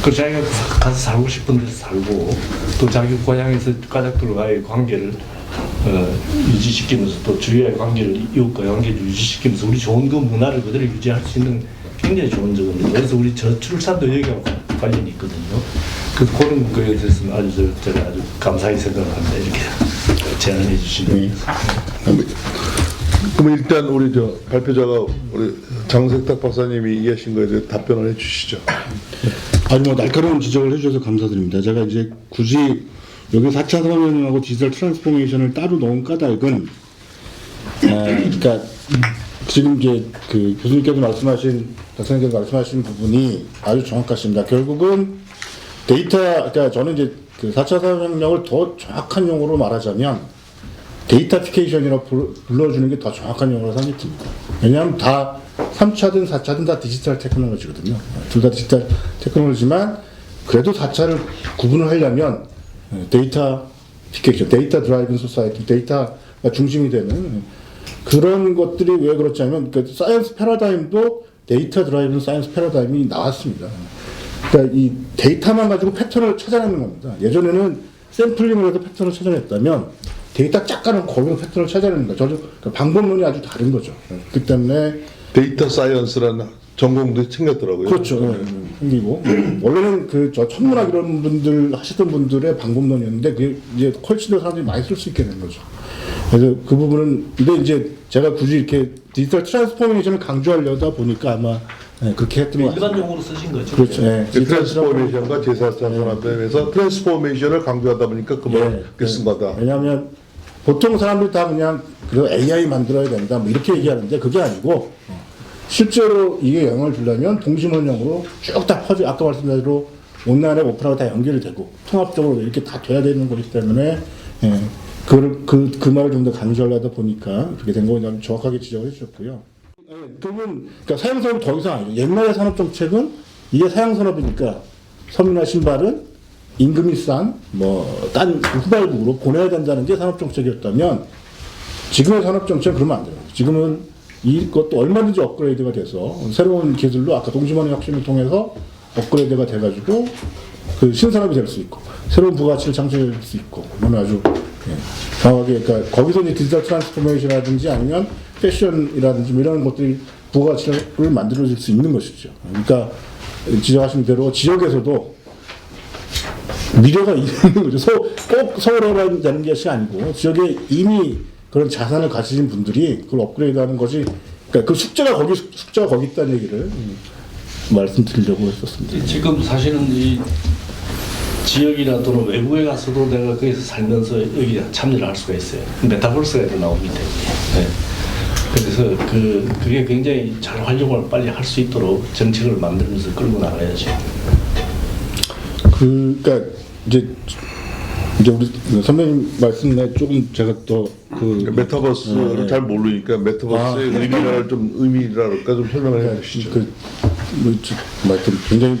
Speaker 4: 그 자기가 가서 살고 싶은 데서 살고 또 자기 고향에서 가족들과의 관계를 유지시키면서 또 주위의 관계를 이웃과 관계를 유지시키면서 우리 좋은 그 문화를 그대로 유지할 수 있는 굉장히 좋은 적입니다. 그래서 우리 저출산도 여기하고 관련이 있거든요. 그래서 그런 거에 대해서는 아주 제가 아주 감사히 생각합니다. 이렇게 제안해 주시는.
Speaker 1: 그럼 일단 우리 저 발표자가 우리 장색탁 박사님이 이해하신 거에 대해 답변을 해주시죠.
Speaker 2: 아주 뭐 날카로운 지적을 해주셔서 감사드립니다. 제가 이제 굳이 여기 4차 산업혁명하고 디지털 트랜스포메이션을 따로 놓은 까닭은 그러니까 지금 이제 그 교수님께서 말씀하신 박사님께서 말씀하신 부분이 아주 정확하십니다. 결국은 데이터, 그러니까 저는 이제 그 4차 산업혁명을 더 정확한 용어로 말하자면 데이터피케이션이라고 불러주는 게 더 정확한 용어라고 생각이 듭니다. 왜냐하면 다 3차든 4차든 다 디지털 테크놀로지거든요. 둘 다 디지털 테크놀로지만 그래도 4차를 구분을 하려면 데이터피케이션, 데이터 드라이븐 소사이티, 데이터가 중심이 되는 그런 것들이 왜 그렇냐면 그 사이언스 패러다임도 데이터 드라이븐 사이언스 패러다임이 나왔습니다. 그러니까 이 데이터만 가지고 패턴을 찾아내는 겁니다. 예전에는 샘플링을 해서 패턴을 찾아냈다면 데이터 쫙 까는 거기로 패턴을 찾아내는 거죠. 그러니까 방법론이 아주 다른 거죠. 그렇기 때문에
Speaker 1: 데이터 사이언스라는 전공도 생겼더라고요.
Speaker 2: 그렇죠. 생기고 원래는 그 저 천문학 이런 분들 하시던 분들의 방법론이었는데 그게 이제 훨씬 더 사람들이 많이 쓸 수 있게 된 거죠. 그래서 그 부분은 근데 이제 제가 굳이 이렇게 디지털 트랜스포메이션을 강조하려다 보니까 아마 그렇게 했던 것
Speaker 4: 일반
Speaker 2: 같습니다.
Speaker 4: 용어로 쓰신 거죠.
Speaker 2: 그렇죠.
Speaker 1: 트랜스포메이션과 제4차 산업에서 트랜스포메이션을 강조하다 보니까 그만 쓴 거다.
Speaker 2: 왜냐하면 보통 사람들이 다 그냥 그 AI 만들어야 된다 뭐 이렇게 얘기하는데 그게 아니고 실제로 이게 영향을 주려면 동심원형으로 쭉 다 퍼져 아까 말씀드린 대로 온라인에 오프라고 다 연결이 되고 통합적으로 이렇게 다 돼야 되는 거기 때문에 그 말을 좀 더 강조하려다 보니까 그렇게 된 거 정확하게 지적을 해주셨고요. 그러면 그러니까 사양산업이 더 이상 아니에요. 옛날의 산업정책은 이게 사양산업이니까 섬유나 신발은 임금이 싼 딴 후발국으로 보내야 된다는 게 산업정책이었다면 지금의 산업정책은 그러면 안 돼요. 지금은 이것도 얼마든지 업그레이드가 돼서 새로운 기술로 아까 동심원의 혁신을 통해서 업그레이드가 돼가지고 그 신산업이 될 수 있고 새로운 부가가치를 창출할 수 있고 그건 아주 정확하게 그러니까 거기서 이제 디지털 트랜스포메이션이라든지 아니면 패션이라든지 이런 것들이 부가가치를 만들어질 수 있는 것이죠. 그러니까 지적하신 대로 지역에서도 미래가 있는 거죠. 꼭 서울에 되는 것이 아니고 지역에 이미 그런 자산을 가지신 분들이 그걸 업그레이드하는 것이 그러니까 그 숙제가 거기 있다는 얘기를 말씀드리려고 했었습니다.
Speaker 4: 지금 사실은 이 지역이나 또는 외부에 가서도 내가 거기서 살면서 여기 참여를 할 수가 있어요. 메타버스가 나오기 때문에. 네. 그래서 그게 굉장히 잘 활용을 빨리 할 수 있도록 정책을 만들면서 끌고 나가야죠.
Speaker 2: 그러니까 이제 우리 선배님 말씀 내 조금 제가 또
Speaker 1: 메타버스를 잘 모르니까 메타버스의 의미랄까 좀 설명을 해주시죠.
Speaker 2: 하여튼 굉장히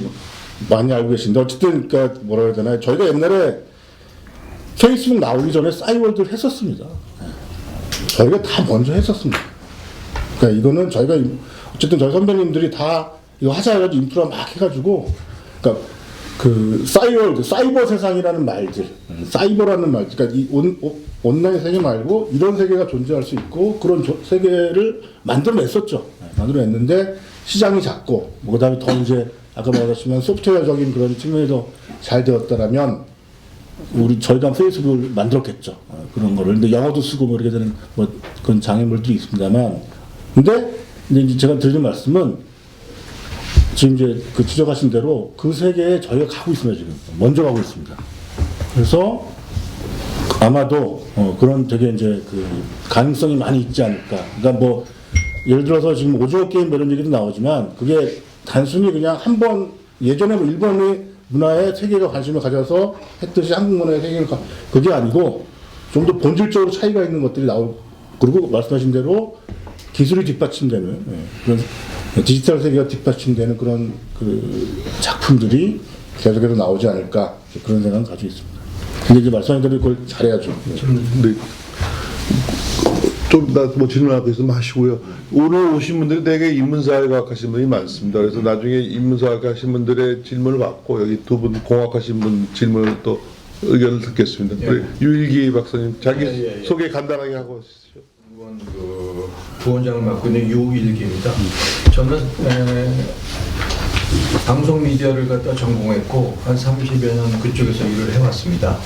Speaker 2: 많이 알고 계신데 어쨌든 그러니까 뭐라 해야 되나요? 저희가 옛날에 페이스북 나오기 전에 싸이월드를 했었습니다. 저희가 다 먼저 했었습니다. 그러니까 이거는 저희가 어쨌든 저희 선배님들이 다 이거 하자 해가지고 인프라 막 해가지고 그러니까 그 싸이월드, 사이버 세상이라는 말들, 사이버라는 말, 그러니까 이 온라인 세계 말고 이런 세계가 존재할 수 있고 그런 세계를 만들어냈었죠. 만들어냈는데 시장이 작고 그다음에 더 이제 아까 말했지만 소프트웨어적인 그런 측면에도 잘 되었다라면 저희가 페이스북을 만들었겠죠. 그런 거를. 근데 영어도 쓰고 뭐 이렇게 되는 뭐 그런 장애물들이 있습니다만, 근데 이제 제가 드리는 말씀은 지금 이제 그 지적하신 대로 그 세계에 저희가 가고 있습니다. 지금 먼저 가고 있습니다. 그래서 아마도 그런 되게 이제 그 가능성이 많이 있지 않을까. 그러니까 뭐 예를 들어서 지금 오징어 게임 이런 얘기도 나오지만 그게 단순히 그냥 한 번 예전에 뭐 일본의 문화에 세계가 관심을 가져서 했듯이 한국 문화에 세계를 그게 아니고 좀 더 본질적으로 차이가 있는 것들이 나오고 그리고 말씀하신 대로 기술이 뒷받침되는 그런 디지털 세계가 뒷받침되는 그런 그 작품들이 계속해서 나오지 않을까 그런 생각을 가지고 있습니다. 근데 이제 말씀하신 대로 그걸 잘해야죠.
Speaker 1: 네. 좀 나 뭐 질문할 거 있으면 하시고요. 오늘 오신 분들이 되게 인문사회학 하신 분이 많습니다. 그래서 나중에 인문사회학 하신 분들의 질문을 받고 여기 두 분 공학하신 분 질문을 또 의견을 듣겠습니다. 우리 유일기 박사님 자기 소개 간단하게 하고 하시죠.
Speaker 5: 그 부원장을 맡고 있는 유일기입니다. 저는 방송 미디어를 갖다 전공했고 한 30여 년 그쪽에서 일을 해왔습니다.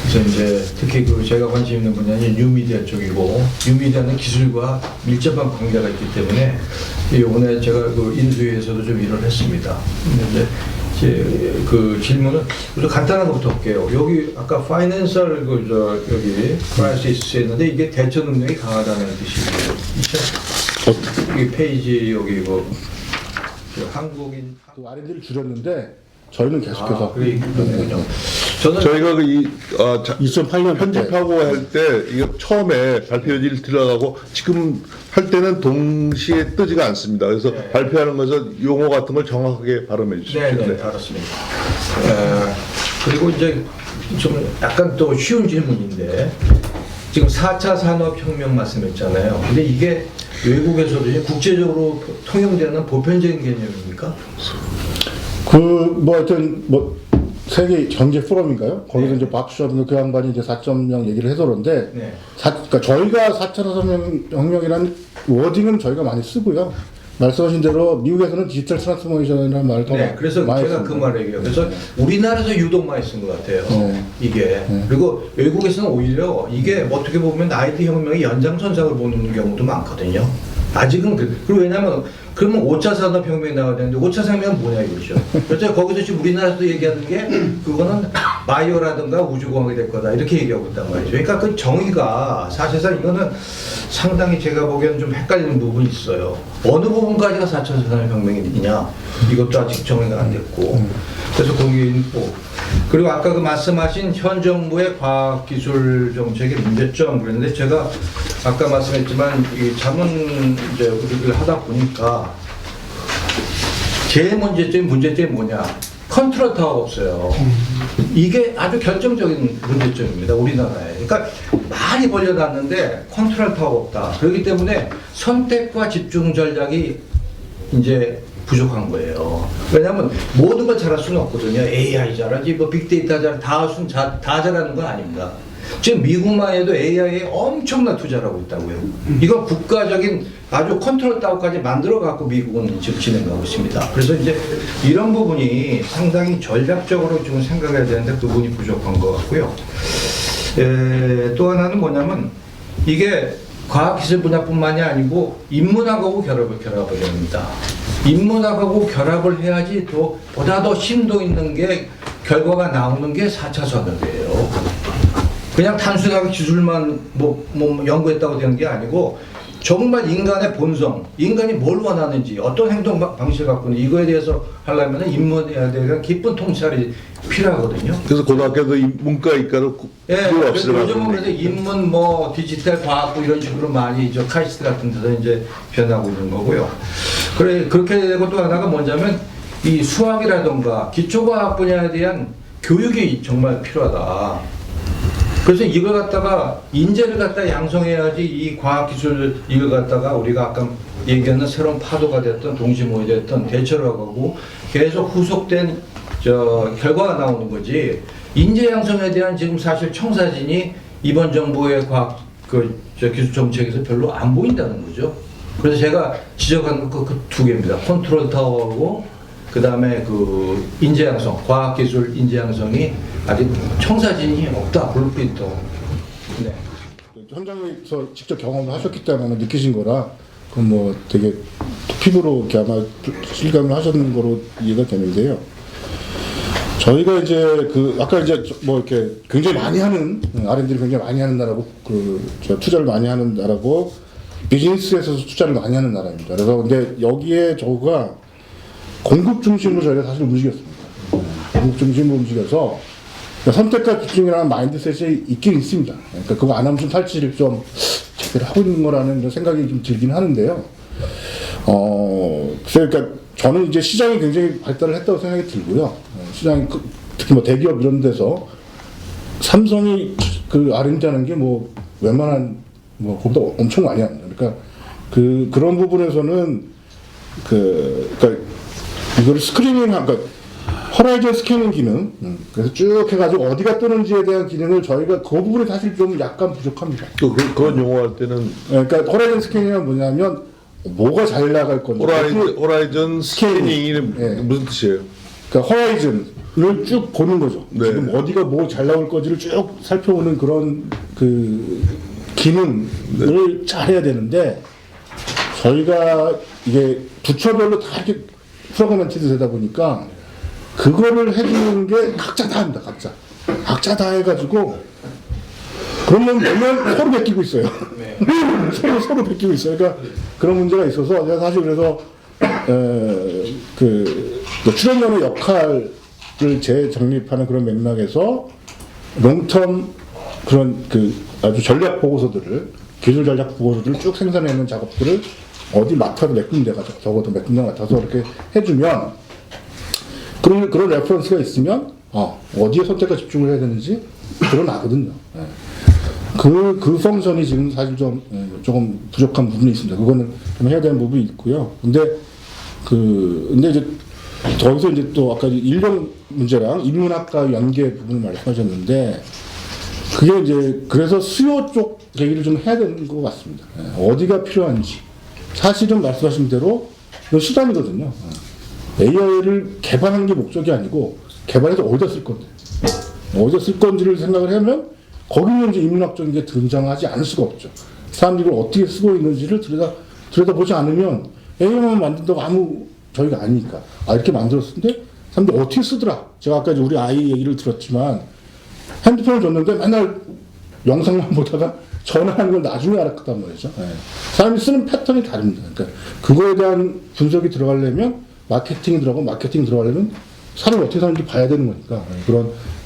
Speaker 5: 그래서 이제 특히 그 제가 관심 있는 분야는 뉴미디어 쪽이고 뉴미디어는 기술과 밀접한 관계가 있기 때문에 이번에 제가 그 인수위에서도 좀 일을 했습니다. 근데 이제 그 질문은 좀 간단한 것부터 할게요. 여기 아까 파이낸셜 여기 크라이시스 했는데 이게 대처 능력이 강하다는 뜻이죠. 이 페이지 여기 그 한국인
Speaker 2: 그 R&D를 줄였는데 저희는 계속해서
Speaker 5: 그렇군요. 저는
Speaker 1: 저희가
Speaker 2: 2008년
Speaker 1: 편집하고 할 때 이거 처음에 발표지를 들어가고 지금 할 때는 동시에 뜨지가 않습니다. 그래서 발표하는 것은 용어 같은 걸 정확하게 발음해 주십시오.
Speaker 5: 네, 알았습니다. 그리고 이제 좀 약간 또 쉬운 질문인데 지금 4차 산업혁명 말씀했잖아요. 근데 이게 외국에서도 이제 국제적으로 통용되는 보편적인 개념입니까?
Speaker 2: 뭐 하여튼 뭐 세계 경제 포럼인가요? 거기서 이제 박수하는 그 양반이 이제 4.0 얘기를 해서 그런데 그러니까 저희가 4차 산업혁명이라는 워딩은 저희가 많이 쓰고요. 말씀하신 대로 미국에서는 디지털 트랜스포메이션이라는 말을 더
Speaker 5: 그래서
Speaker 2: 많이
Speaker 5: 제가
Speaker 2: 씁니다.
Speaker 5: 그 말을 얘기해요. 그래서 우리나라에서 유독 많이 쓴 것 같아요. 이게. 그리고 외국에서는 오히려 이게 어떻게 보면 IT 혁명의 연장선상을 보는 경우도 많거든요. 아직은 그리고 왜냐면 그러면 5차 산업혁명이 나와야 되는데 5차 산업혁명은 뭐냐 이거죠. 그래서 거기서 지금 우리나라에서 얘기하는 게 그거는 바이오라든가 우주공학이 될 거다 이렇게 얘기하고 있단 말이죠. 그러니까 그 정의가 사실상 이거는 상당히 제가 보기에는 좀 헷갈리는 부분이 있어요. 어느 부분까지가 4차 산업혁명이냐 이것도 아직 정의가 안 됐고 그래서 거기 있고 그리고 아까 그 말씀하신 현 정부의 과학기술 정책의 문제점 그랬는데 제가 아까 말씀했지만 이 자문 이제 우리를 하다 보니까 제일 문제점이 뭐냐? 컨트롤 타워가 없어요. 이게 아주 결정적인 문제점입니다. 우리나라에. 그러니까 많이 벌려놨는데 컨트롤 타워가 없다. 그렇기 때문에 선택과 집중 전략이 이제 부족한 거예요. 왜냐하면 모든 걸 잘할 수는 없거든요. AI 잘하지, 뭐 빅데이터 다 잘하는 건 아닙니다. 지금 미국만 해도 AI에 엄청난 투자를 하고 있다고요. 이건 국가적인 아주 컨트롤 타워까지 만들어 갖고 미국은 지금 진행하고 있습니다. 그래서 이제 이런 부분이 상당히 전략적으로 지금 생각해야 되는데 그 부분이 부족한 것 같고요. 또 하나는 뭐냐면 이게 과학기술 분야뿐만이 아니고 인문학하고 결합을 해야 됩니다. 인문학하고 결합을 해야지 또 보다 더 심도 있는 게 결과가 나오는 게 4차 산업이에요. 그냥 단순하게 기술만 뭐 연구했다고 되는 게 아니고 정말 인간의 본성, 인간이 뭘 원하는지 어떤 행동 방식을 갖고 있는지 이거에 대해서 하려면 인문에 대한 깊은 통찰이 필요하거든요.
Speaker 1: 그래서 고등학교도 문과 이과를 필요 없이
Speaker 5: 요즘은 그래서 인문 뭐 디지털 과학부 이런 식으로 많이 저 카이스트 같은 데서 이제 변하고 있는 거고요. 그래 그렇게 되고 또 하나가 뭐냐면 이 수학이라던가 기초과학 분야에 대한 교육이 정말 필요하다. 그래서 이걸 갖다가 인재를 갖다 양성해야지 이 과학기술 이걸 갖다가 우리가 아까 얘기하는 새로운 파도가 됐던 동시모이 됐던 대처를 하고 계속 후속된 결과가 나오는 거지. 인재 양성에 대한 지금 사실 청사진이 이번 정부의 과학 기술 정책에서 별로 안 보인다는 거죠. 그래서 제가 지적한 그 두 개입니다. 컨트롤 타워하고 그 다음에 그 인재 양성, 과학기술 인재 양성이 아직 청사진이 없다. 블루프린트. 네.
Speaker 2: 현장에서 직접 경험을 하셨기 때문에 느끼신 거라 그건 뭐 되게 피부로 이렇게 아마 실감을 하셨는 거로 이해가 되는데요. 저희가 이제 그 아까 이제 뭐 이렇게 굉장히 많이 하는 R&D를 굉장히 많이 하는 나라고 투자를 많이 하는 나라고 비즈니스에서도 투자를 많이 하는 나라입니다. 그래서 근데 여기에 저가 공급 중심으로 저희가 사실 움직였습니다. 공급 중심으로 움직여서 선택과 집중이라는 마인드셋이 있긴 있습니다. 그러니까 그거 안 하면 좀 탈취를 좀 제대로 하고 있는 거라는 이런 생각이 좀 들긴 하는데요. 그러니까 저는 이제 시장이 굉장히 발달을 했다고 생각이 들고요. 시장이 특히 뭐 대기업 이런 데서 삼성이 그 R&D 하는 게 뭐 웬만한 뭐 그보다 엄청 많이 합니다. 그러니까 그런 부분에서는 그러니까 이거를 스크리닝한 그러니까 허라이즌 스캐닝 기능 그래서 쭉 해가지고 어디가 뜨는지에 대한 기능을 저희가 그 부분이 사실 좀 약간 부족합니다.
Speaker 1: 또 그런 용어할 때는
Speaker 2: 그러니까 허라이즌 스캐닝은 뭐냐면 뭐가 잘 나갈 건지
Speaker 1: 호라이즌 스캐닝이
Speaker 2: 네.
Speaker 1: 무슨 뜻이에요?
Speaker 2: 그러니까 허라이즌을 쭉 보는 거죠.
Speaker 1: 네.
Speaker 2: 지금 어디가 뭐 잘 나올 건지를 쭉 살펴보는 그런 그 기능을 잘 해야 되는데 저희가 이게 부처별로 다 이렇게 프로그래먼티드 되다 보니까 그거를 해주는 게 각자 다 합니다. 각자 다 해가지고 그러면 보면 서로 베끼고 있어요. 서로 베끼고 있어요. 그러니까 그런 문제가 있어서 제가 사실 그래서 출연연의 역할을 재정립하는 그런 맥락에서 롱텀 그런 아주 전략 보고서들을 기술 전략 보고서들을 쭉 생산해내는 작업들을 어디 맡아서 몇 군데가 적어도 몇 군데 맡아서 이렇게 해주면 그런 레퍼런스가 있으면 어디에 선택과 집중을 해야 되는지 드러나거든요. 그 펑션이 지금 사실 좀 조금 부족한 부분이 있습니다. 그거는 좀 해야 되는 부분이 있고요. 근데 이제 저기서 이제 또 아까 인력 문제랑 인문학과 연계 부분을 말씀하셨는데 그게 이제 그래서 수요 쪽 얘기를 좀 해야 되는 것 같습니다. 어디가 필요한지 사실은 말씀하신 대로 이건 수단이거든요. AI를 개발하는 게 목적이 아니고 개발해서 어디다 쓸 건데 어디다 쓸 건지를 생각을 하면 거기는 이제 인문학적인 게 등장하지 않을 수가 없죠. 사람들이 이걸 어떻게 쓰고 있는지를 들여다보지 않으면 AI만 만든다고 저희가 아니니까 이렇게 만들었는데 사람들이 어떻게 쓰더라. 제가 아까 우리 아이 얘기를 들었지만 핸드폰을 줬는데 맨날 영상만 보다가 전화하는 걸 나중에 알았단 말이죠. 사람이 쓰는 패턴이 다릅니다. 그러니까 그거에 대한 분석이 들어가려면 마케팅이 들어가려면 사람이 어떻게 사는지 봐야 되는 거니까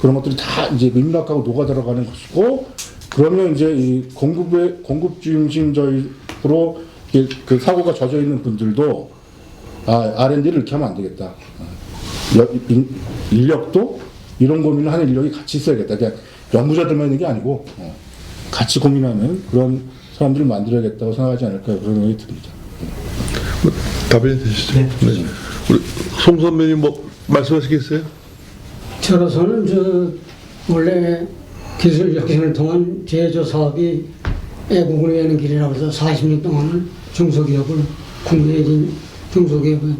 Speaker 2: 그런 것들이 다 이제 인문학하고 녹아 들어가는 것이고 그러면 이제 이 공급 중심적으로 그 사고가 젖어 있는 분들도 R&D를 이렇게 하면 안 되겠다. 인력도 이런 고민을 하는 인력이 같이 있어야겠다. 그냥 연구자들만 있는 게 아니고 같이 고민하는 그런 사람들을 만들어야겠다고 생각하지 않을까 그런 생각이 듭니다.
Speaker 1: 답변이 되시죠? 네. 우리 송 선배님 뭐 말씀하시겠어요?
Speaker 3: 저로서는 원래 기술 혁신을 통한 제조 사업이 애국을 위하는 길이라고 해서 40년 동안은 중소기업을 국내진 중소기업을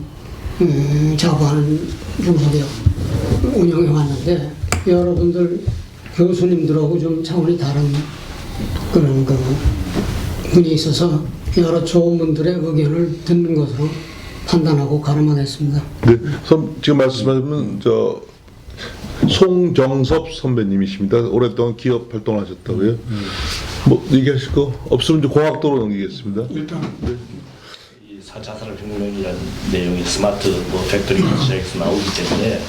Speaker 3: 자부하는 중소기업 운영해 왔는데 여러분들 교수님들하고 좀 차원이 다른 그런 분이 있어서 여러 좋은 분들의 의견을 듣는 것으로 판단하고 가름하겠습니다.
Speaker 1: 네, 지금 말씀하시면 송정섭 선배님이십니다. 오랫동안 기업 활동하셨다고요. 뭐 얘기하실 거 없으면 이제 공학도로 넘기겠습니다.
Speaker 3: 일단
Speaker 4: 이 4차 산업혁명이라는 내용이 스마트 팩토리 시작해서 나오기 때문에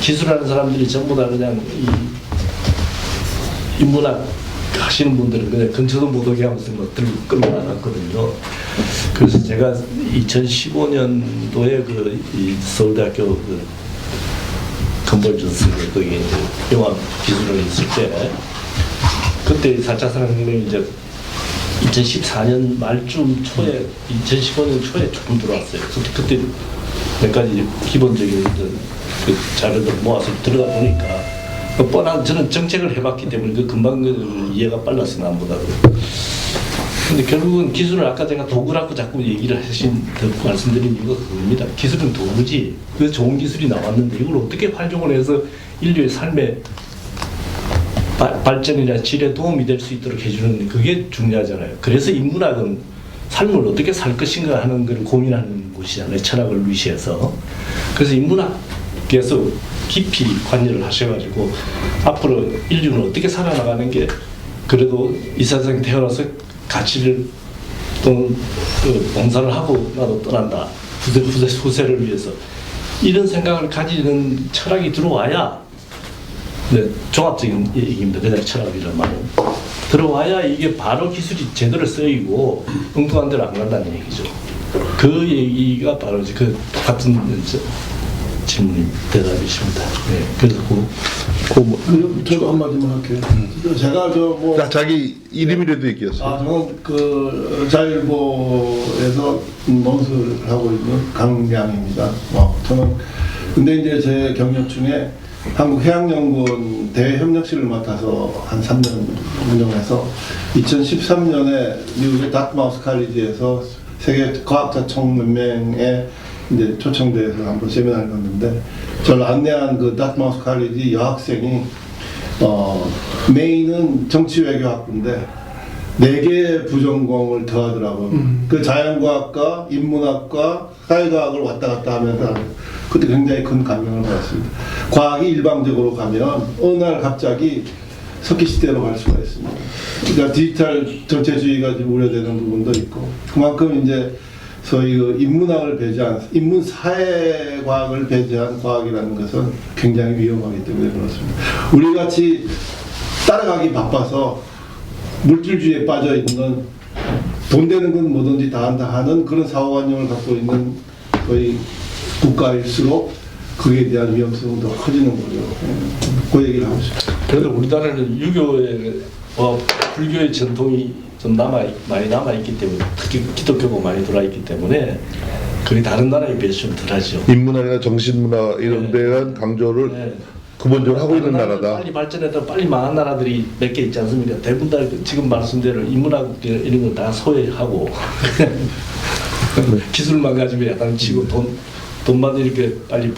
Speaker 4: 기술하는 사람들이 전부 다 그냥 이 인문학 하시는 분들은 그냥 근처도 못 오게 하면서 뭐 끌고 나갔거든요. 그래서 제가 2015년도에 이 서울대학교 컨버전스 거기 이제 영화 기술을 있을 때 그때 4차 산업혁명이 이제 2014년 말쯤 초에 2015년 초에 조금 들어왔어요. 그때 몇 가지 기본적인 그 자료들 모아서 들어가 보니까 뻔한 저는 정책을 해봤기 때문에 금방 이해가 빨랐어요, 남보다. 근데 결국은 기술을 아까 제가 도구라고 자꾸 얘기를 말씀드린 이유가 그겁니다. 기술은 도구지. 그 좋은 기술이 나왔는데 이걸 어떻게 활용을 해서 인류의 삶의 발전이나 질에 도움이 될 수 있도록 해주는 그게 중요하잖아요. 그래서 인문학은 삶을 어떻게 살 것인가 하는 걸 고민하는 곳이잖아요. 철학을 위시해서. 그래서 인문학께서 깊이 관여를 하셔가지고 앞으로 인류는 어떻게 살아나가는 게 그래도 이 세상에 태어나서 가치를 또는 봉사를 하고 나도 떠난다. 후세를 위해서 이런 생각을 가지는 철학이 들어와야 네, 종합적인 얘기입니다. 그냥 철학이란 말은 들어와야 이게 바로 기술이 제대로 쓰이고 엉뚱한 데로 안 간다는 얘기죠. 그 얘기가 바로 그 같은 질문이 대답이십니다. 네, 그래서
Speaker 6: 저도 한마디만 할게요. 제가
Speaker 1: 자기 이름이라도 얘기했어요.
Speaker 6: 저는 그 자일보에서 논술을 하고 있는 강량입니다. 저는 근데 이제 제 경력 중에 한국해양연구원 대협력실을 맡아서 한 3년 운영해서 2013년에 미국의 다트마우스 칼리지에서 세계 과학자 총연맹에 이제 초청돼서 한번 세미나를 갔는데 저를 안내한 그 다트마우스 칼리지 여학생이 메인은 정치외교학부인데 4개의 부전공을 더하더라고요. 그 자연과학과 인문학과 사회과학을 왔다 갔다 하면서 그때 굉장히 큰 감명을 받았습니다. 과학이 일방적으로 가면 어느 날 갑자기 석기시대로 갈 수가 있습니다. 그러니까 디지털 전체주의가 좀 우려되는 부분도 있고 그만큼 이제 소위 그 인문학을 배제한 인문사회과학을 배제한 과학이라는 것은 굉장히 위험하기 때문에 그렇습니다. 우리 같이 따라가기 바빠서 물질주의에 빠져 있는 돈 되는 건 뭐든지 다 한다 하는 그런 사고관념을 갖고 있는 거의 국가일수록 그에 대한 위험성은 더 커지는 거죠. 그 얘기를 하고 싶어요.
Speaker 4: 그래도 우리나라는 유교의 불교의 전통이 좀 많이 남아있기 때문에 특히 기독교가 많이 들어있기 때문에 그게 다른 나라에 비해서 좀 덜하죠.
Speaker 1: 인문학이나 정신문화 이런 데한 강조를
Speaker 4: 네.
Speaker 1: 근본적으로 하고 있는 나라다.
Speaker 4: 빨리 발전해도 빨리 망한 나라들이 몇 개 있지 않습니까? 대부분 다 지금 말씀대로 인문학 이런 건 다 소외하고 기술만 가지고 약간 치고 돈만 이렇게 빨리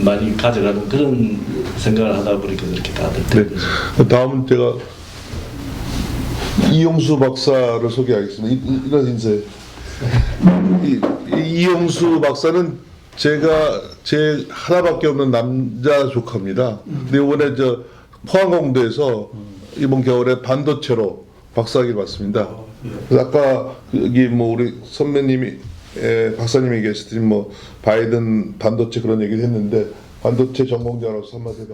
Speaker 4: 많이 가져가는 그런 생각을 하다 보니까 그렇게 다들 된 거죠.
Speaker 1: 다음은 제가 이용수 박사를 소개하겠습니다. 이런 인사에 이용수 박사는 제가 제 하나밖에 없는 남자 조카입니다. 근데 이번에 포항공대에서 이번 겨울에 반도체로 박사학위를 받습니다. 그래서 아까 여기 우리 선배님이 박사님이 계시더니 바이든 반도체 그런 얘기를 했는데 반도체 전공자로서 한마디 해봐.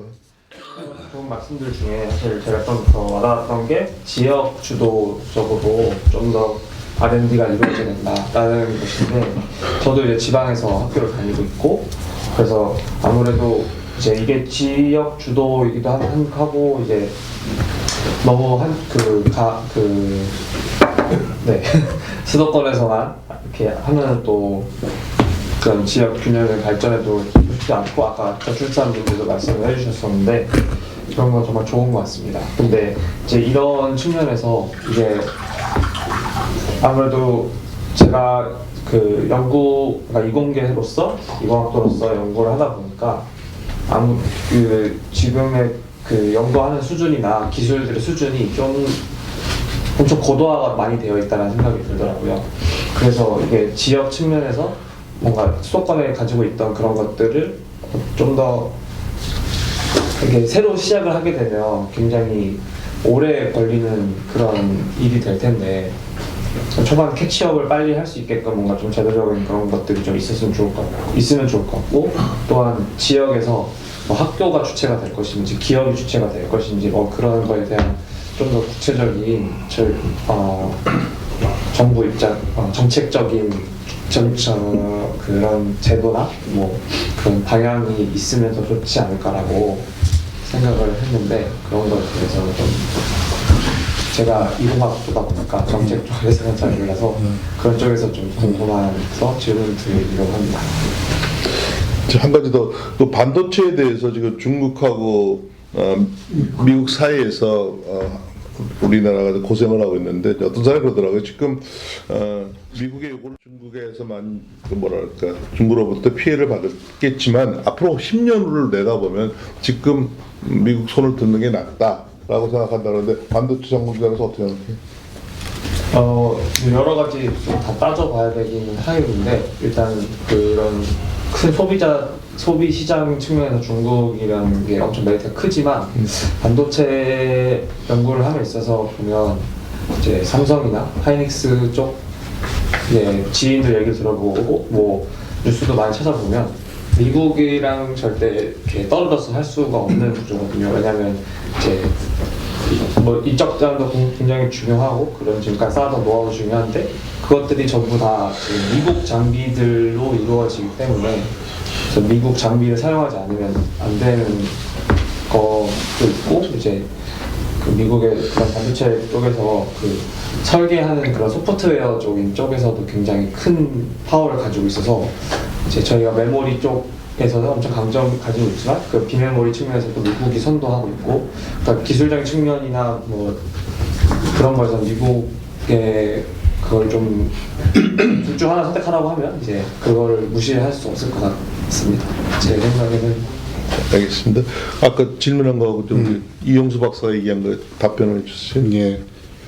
Speaker 7: 좋은 말씀들 중에 사실 제가 좀 더 와닿았던 게 지역 주도적으로 좀 더 R&D가 이루어져야 된다라는 것인데 저도 이제 지방에서 학교를 다니고 있고 그래서 아무래도 이제 이게 지역 주도이기도 하고 이제 너무 네 수도권에서만 이렇게 하면 또 그런 지역 균형의 발전에도 쉽지 않고 아까 저출산 문제도 말씀을 해주셨었는데 그런 건 정말 좋은 것 같습니다. 근데 이제 이런 측면에서 이제 아무래도 제가 그 그러니까 이공계로서 이공학도로서 연구를 하다 보니까 지금의 그 연구하는 수준이나 기술들의 수준이 좀 엄청 고도화가 많이 되어 있다는 생각이 들더라고요. 그래서 이게 지역 측면에서 뭔가 수도권에 가지고 있던 그런 것들을 좀 더 이렇게 새로 시작을 하게 되면 굉장히 오래 걸리는 그런 일이 될 텐데 초반 캐치업을 빨리 할 수 있게끔 뭔가 좀 제도적인 그런 것들이 좀 있으면 좋을 것 같고 또한 지역에서 학교가 주체가 될 것인지 기업이 주체가 될 것인지 그런 거에 대한 좀 더 구체적인 정부 입장, 정책적인 그런 제도나 뭐 그런 방향이 있으면 더 좋지 않을까라고 생각을 했는데, 그런 것에 대해서 좀 제가 이공학부다 보니까 정책 쪽에서는 잘 몰라서 그런 쪽에서 좀 궁금해서 질문 드리려고 합니다.
Speaker 1: 한 가지 더, 그 반도체에 대해서 지금 중국하고 미국 사이에서 우리나라가 고생을 하고 있는데, 어떤 사람이 그러더라고요. 지금 미국의 요구를 중국에서만 그 뭐랄까 중국으로부터 피해를 받았겠지만 앞으로 10년을 내다보면 지금 미국 손을 듣는 게 낫다라고 생각한다는데, 반도체 전공자로서 어떻게 생각해요?
Speaker 7: 여러 가지 좀 다 따져봐야 되긴 하겠는데, 일단 그런 큰 소비 시장 측면에서 중국이라는 게 엄청 메리트가 크지만, 반도체 연구를 함에 있어서 보면 이제 삼성이나 하이닉스 쪽 지인들 얘기를 들어보고 뭐 뉴스도 많이 찾아보면 미국이랑 절대 이렇게 떨어져서 할 수가 없는 구조거든요. 왜냐하면 이제 뭐 인적 자원도 굉장히 중요하고 그런 지금까지 쌓아둔 노하우도 중요한데, 그것들이 전부 다 지금 미국 장비들로 이루어지기 때문에 그래서 미국 장비를 사용하지 않으면 안 되는 것도 있고, 이제 그 미국의 그런 반도체 쪽에서 그 설계하는 그런 소프트웨어 쪽에서도 굉장히 큰 파워를 가지고 있어서, 이제 저희가 메모리 쪽에서는 엄청 강점 가지고 있지만 그 비메모리 측면에서도 미국이 선도하고 있고, 그러니까 기술적인 측면이나 뭐 그런 거에서 미국의 그걸 좀 둘 중 하나 선택하라고 하면 이제 그걸 무시할 수 없을 것 같습니다. 제 생각에는.
Speaker 1: 알겠습니다. 아까 질문한 거하고 좀 이용수 박사가 얘기한 거 답변을 해주세요.
Speaker 2: 예.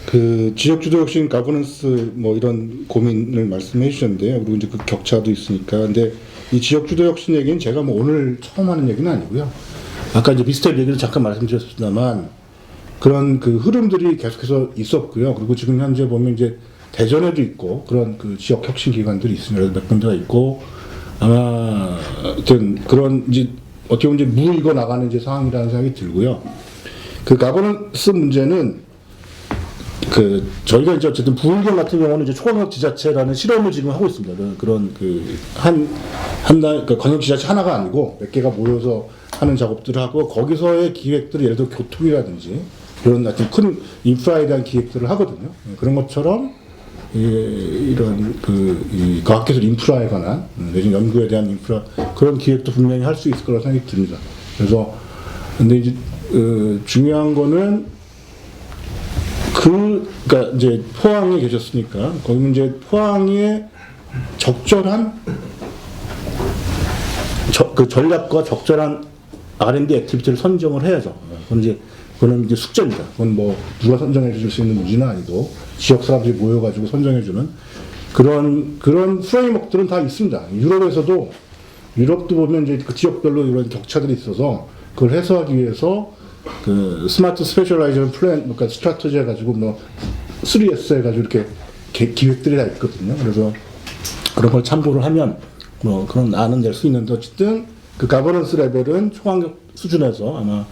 Speaker 2: 그 지역 주도 혁신 가버넌스 뭐 이런 고민을 말씀해 주셨는데요. 그리고 이제 그 격차도 있으니까. 근데 이 지역 주도 혁신 얘기는 제가 뭐 오늘 처음 하는 얘기는 아니고요. 아까 이제 비슷한 얘기를 잠깐 말씀드렸습니다만, 그런 그 흐름들이 계속해서 있었고요. 그리고 지금 현재 보면 이제 대전에도 있고 그런 그 지역 혁신 기관들이 있습니다. 몇 군데가 있고, 아마 하여튼 그런 이제 어떻게 보면 이제 무르익어 나가는 이제 상황이라는 생각이 들고요. 그 가버넌스 문제는 그 저희가 이제 어쨌든 부울경 같은 경우는 이제 초광역 지자체라는 실험을 지금 하고 있습니다. 그런 그 그러니까 광역 지자체 하나가 아니고 몇 개가 모여서 하는 작업들을 하고, 거기서의 기획들을 예를 들어 교통이라든지 이런 하여튼 큰 인프라에 대한 기획들을 하거든요. 그런 것처럼 이런 이 과학기술 인프라에 관한 내지는 연구에 대한 인프라 그런 기획도 분명히 할 수 있을 거라고 생각이 듭니다. 그래서 근데 이제 중요한 거는 그러니까 이제 포항에 계셨으니까 거기는 이제 포항에 적절한 그 전략과 적절한 R&D 액티비티를 선정을 해야죠. 그거는 이제 숙제입니다. 그건 뭐 누가 선정해 줄 수 있는 문제는 아니고 지역 사람들이 모여가지고 선정해 주는 그런 프레임워크들은 다 있습니다. 유럽도 보면 이제 그 지역별로 이런 격차들이 있어서 그걸 해소하기 위해서 그 스마트 스페셜라이제이션 플랜, 그러니까 스트래티지 해가지고 뭐 3S 해가지고 이렇게 기획들이 다 있거든요. 그래서 그런 걸 참고를 하면 뭐 그런 안은 낼 수 있는데, 어쨌든 그 가버넌스 레벨은 총학력 수준에서 아마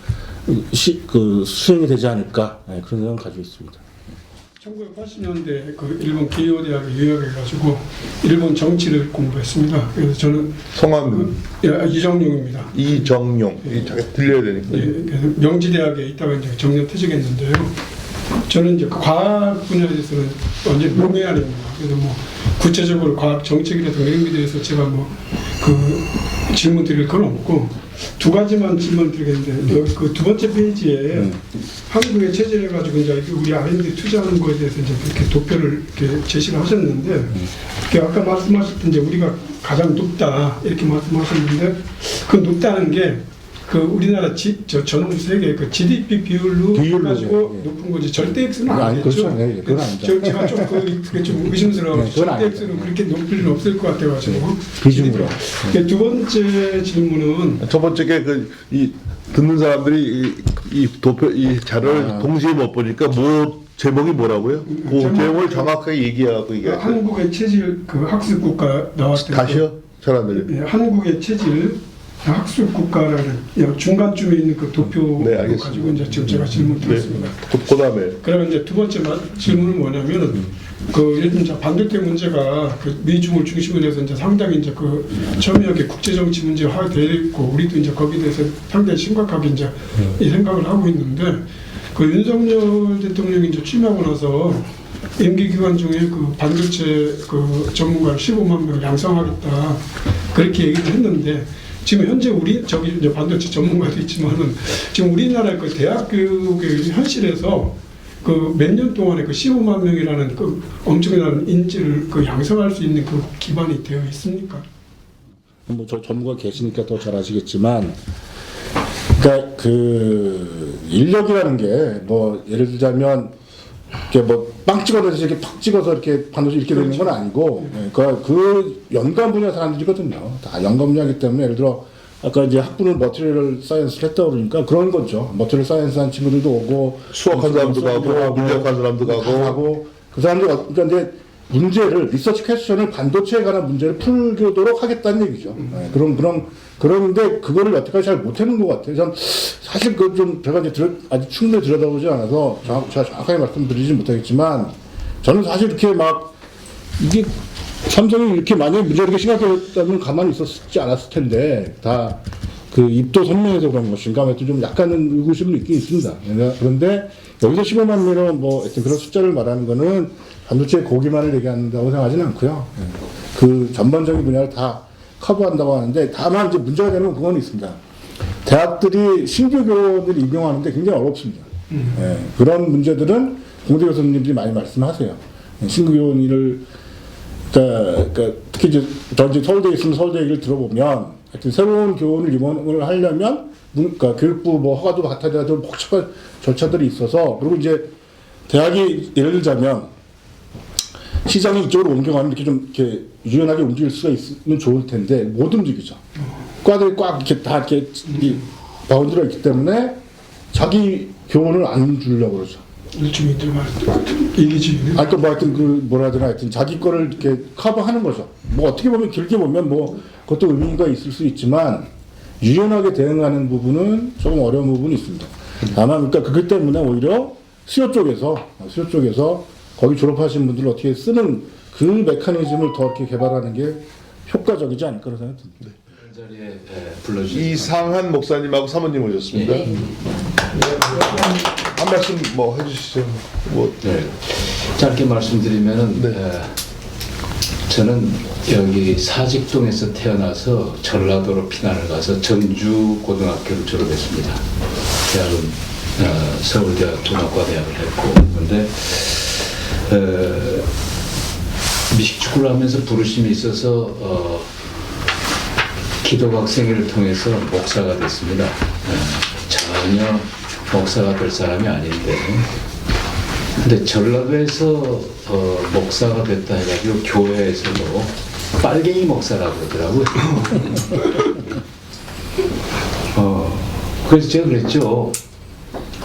Speaker 2: 그 수행이 되지 않을까, 그런 생각을 가지고 있습니다.
Speaker 8: 1980년대 그 일본 기요대학에 유학해가지고 일본 정치를 공부했습니다. 그래서 저는
Speaker 1: 성함은
Speaker 8: 이정용입니다.
Speaker 1: 이정용. 들려야 되니까.
Speaker 8: 그래서 명지대학에 있다가 이제 정년 퇴직했는데요. 저는 이제 과학 분야에 대해서는 완전 문외한입니다. 그래서 뭐 구체적으로 과학 정책이라든가 이런 게 대해서 제가 뭐 그 질문 드릴 건 없고, 두 가지만 질문 드리겠는데, 여기 그 두 번째 페이지에 한국에 체질해가지고 이제 우리 R&D 투자하는 거에 대해서 이제 이렇게 도표를 이렇게 제시를 하셨는데, 아까 말씀하셨던 이제 우리가 가장 높다 이렇게 말씀하셨는데, 그 높다는 게 그 우리나라 전 세계 그 GDP 비율로 가지고 높은 거지 절대 X는 아니겠죠.
Speaker 2: 그건 아니죠.
Speaker 8: 제가 좀 그게 좀 의심스러워. 절대 X는 그렇게 높을 일은 없을 것 같아가지고.
Speaker 2: 비중으로.
Speaker 8: 두 번째 질문은
Speaker 1: 첫 번째 게 이 듣는 사람들이 이 도표 이 자료를 동시에 못 보니까 뭐 제목이 뭐라고요? 그 제목을 정확하게 얘기하고 얘기하죠.
Speaker 8: 한국의 체질 그 학습 국가 나왔을 때
Speaker 1: 다시요? 잘 안 들려.
Speaker 8: 한국의 체질 학습 국가라는 중간쯤에 있는 그 도표를
Speaker 1: 네, 알겠습니다.
Speaker 8: 가지고 이제 지금 제가 질문 드렸습니다.
Speaker 1: 그 다음에
Speaker 8: 그러면 이제 두 번째 질문은 뭐냐면은 그 예를 들면 이제 반도체 문제가 그 미중을 중심으로 해서 이제 상당히 이제 그 첨예하게 국제 정치 문제화 돼 있고 우리도 이제 거기에 대해서 상당히 심각하게 이제 이 생각을 하고 있는데 그 윤석열 대통령이 이제 취임하고 나서 임기 기간 중에 그 반도체 그 전문가 15만 명을 양성하겠다 그렇게 얘기를 했는데 지금 현재 우리 저기 이제 반도체 전문가도 있지만은 지금 우리나라의 그 대학 교육의 현실에서 그 몇 년 동안에 그 15만 명이라는 그 엄청난 인재를 그 양성할 수 있는 그 기반이 되어 있습니까?
Speaker 2: 뭐 저 전문가 계시니까 더 잘 아시겠지만, 그러니까 그 인력이라는 게 뭐 예를 들자면 이렇게 뭐 빵 찍어서 이렇게 팍 찍어서 이렇게 반드시 이렇게 되는 건 아니고, 그러니까 그 연관 분야 사람들이거든요. 다 연관 분야이기 때문에 예를 들어 아까 이제 학부는 머티리얼 사이언스를 했다 그러니까 그런 거죠. 머티리얼 사이언스 한 친구들도 오고
Speaker 1: 수학한 사람도 가고 물리학한 사람도 가고
Speaker 2: 그 사람들 그러니까 이제 문제를 리서치 퀘스천을 반도체에 관한 문제를 풀도록 하겠다는 얘기죠. 네, 그런데 그거를 여태까지 잘 못하는 것 같아요. 전 사실 그 좀 제가 이제 아직 충분히 들여다보지 않아서 제가 정확하게 말씀드리지 못하겠지만 저는 사실 이렇게 막 이게 삼성이 이렇게 만약에 문제가 이렇게 심각했다면 가만히 있었지 않았을 텐데 다 그 입도 선명해서 그런 것인가 하여튼 좀 약간은 의구심은 있긴 있습니다. 그런데 여기서 15만 명은 뭐 하여튼 그런 숫자를 말하는 거는 반도체 고기만을 얘기한다고 생각하지는 않고요. 그 전반적인 분야를 다 커버한다고 하는데 다만 이제 문제가 되는 건 그건 있습니다. 대학들이 신규 교원을 임용하는데 굉장히 어렵습니다. 그런 문제들은 공대 교수님들이 많이 말씀하세요. 신규 교원 일을 그러니까 특히 이제 저 이제 서울대에 있으면 서울대 얘기를 들어보면 하여튼 새로운 교원을 임용을 하려면 그러니까 교육부 뭐 허가도 받아야 되고 복잡한 절차들이 있어서 그리고 이제 대학이 예를 들자면 시장이 이쪽으로 옮겨가면 이렇게 좀 이렇게 유연하게 움직일 수가 있으면 좋을 텐데 못 움직이죠. 과들이 꽉 이렇게 다 이렇게 바운드가 있기 때문에 자기 교원을 안 주려고 그러죠.
Speaker 8: 일종의 이기주의네.
Speaker 2: 아까 뭐 하여튼 그 뭐라 해야 되나 하여튼 자기 거를 이렇게 커버하는 거죠. 뭐 어떻게 보면 길게 보면 뭐 그것도 의미가 있을 수 있지만 유연하게 대응하는 부분은 조금 어려운 부분이 있습니다. 다만 그러니까 그것 때문에 오히려 수요 쪽에서 거기 졸업하신 분들을 어떻게 쓰는 그 메커니즘을 더 이렇게 개발하는 게 효과적이지 않을까 생각합니다.
Speaker 4: 그 자리에 불러주세요.
Speaker 1: 이상한 목사님하고 사모님 오셨습니다. 한 말씀 뭐 해주시죠. 뭐
Speaker 9: 네. 짧게 말씀드리면은 저는 여기 사직동에서 태어나서 전라도로 피난을 가서 전주 고등학교를 졸업했습니다. 대학은 서울대학 동학과대학을 했고 그런데 미식축구를 하면서 부르심이 있어서 기도각 생애를 통해서 목사가 됐습니다. 전혀 목사가 될 사람이 아닌데 근데 전라도에서 목사가 됐다 해가지고 교회에서도 빨갱이 목사라고 그러더라고요. 그래서 제가 그랬죠.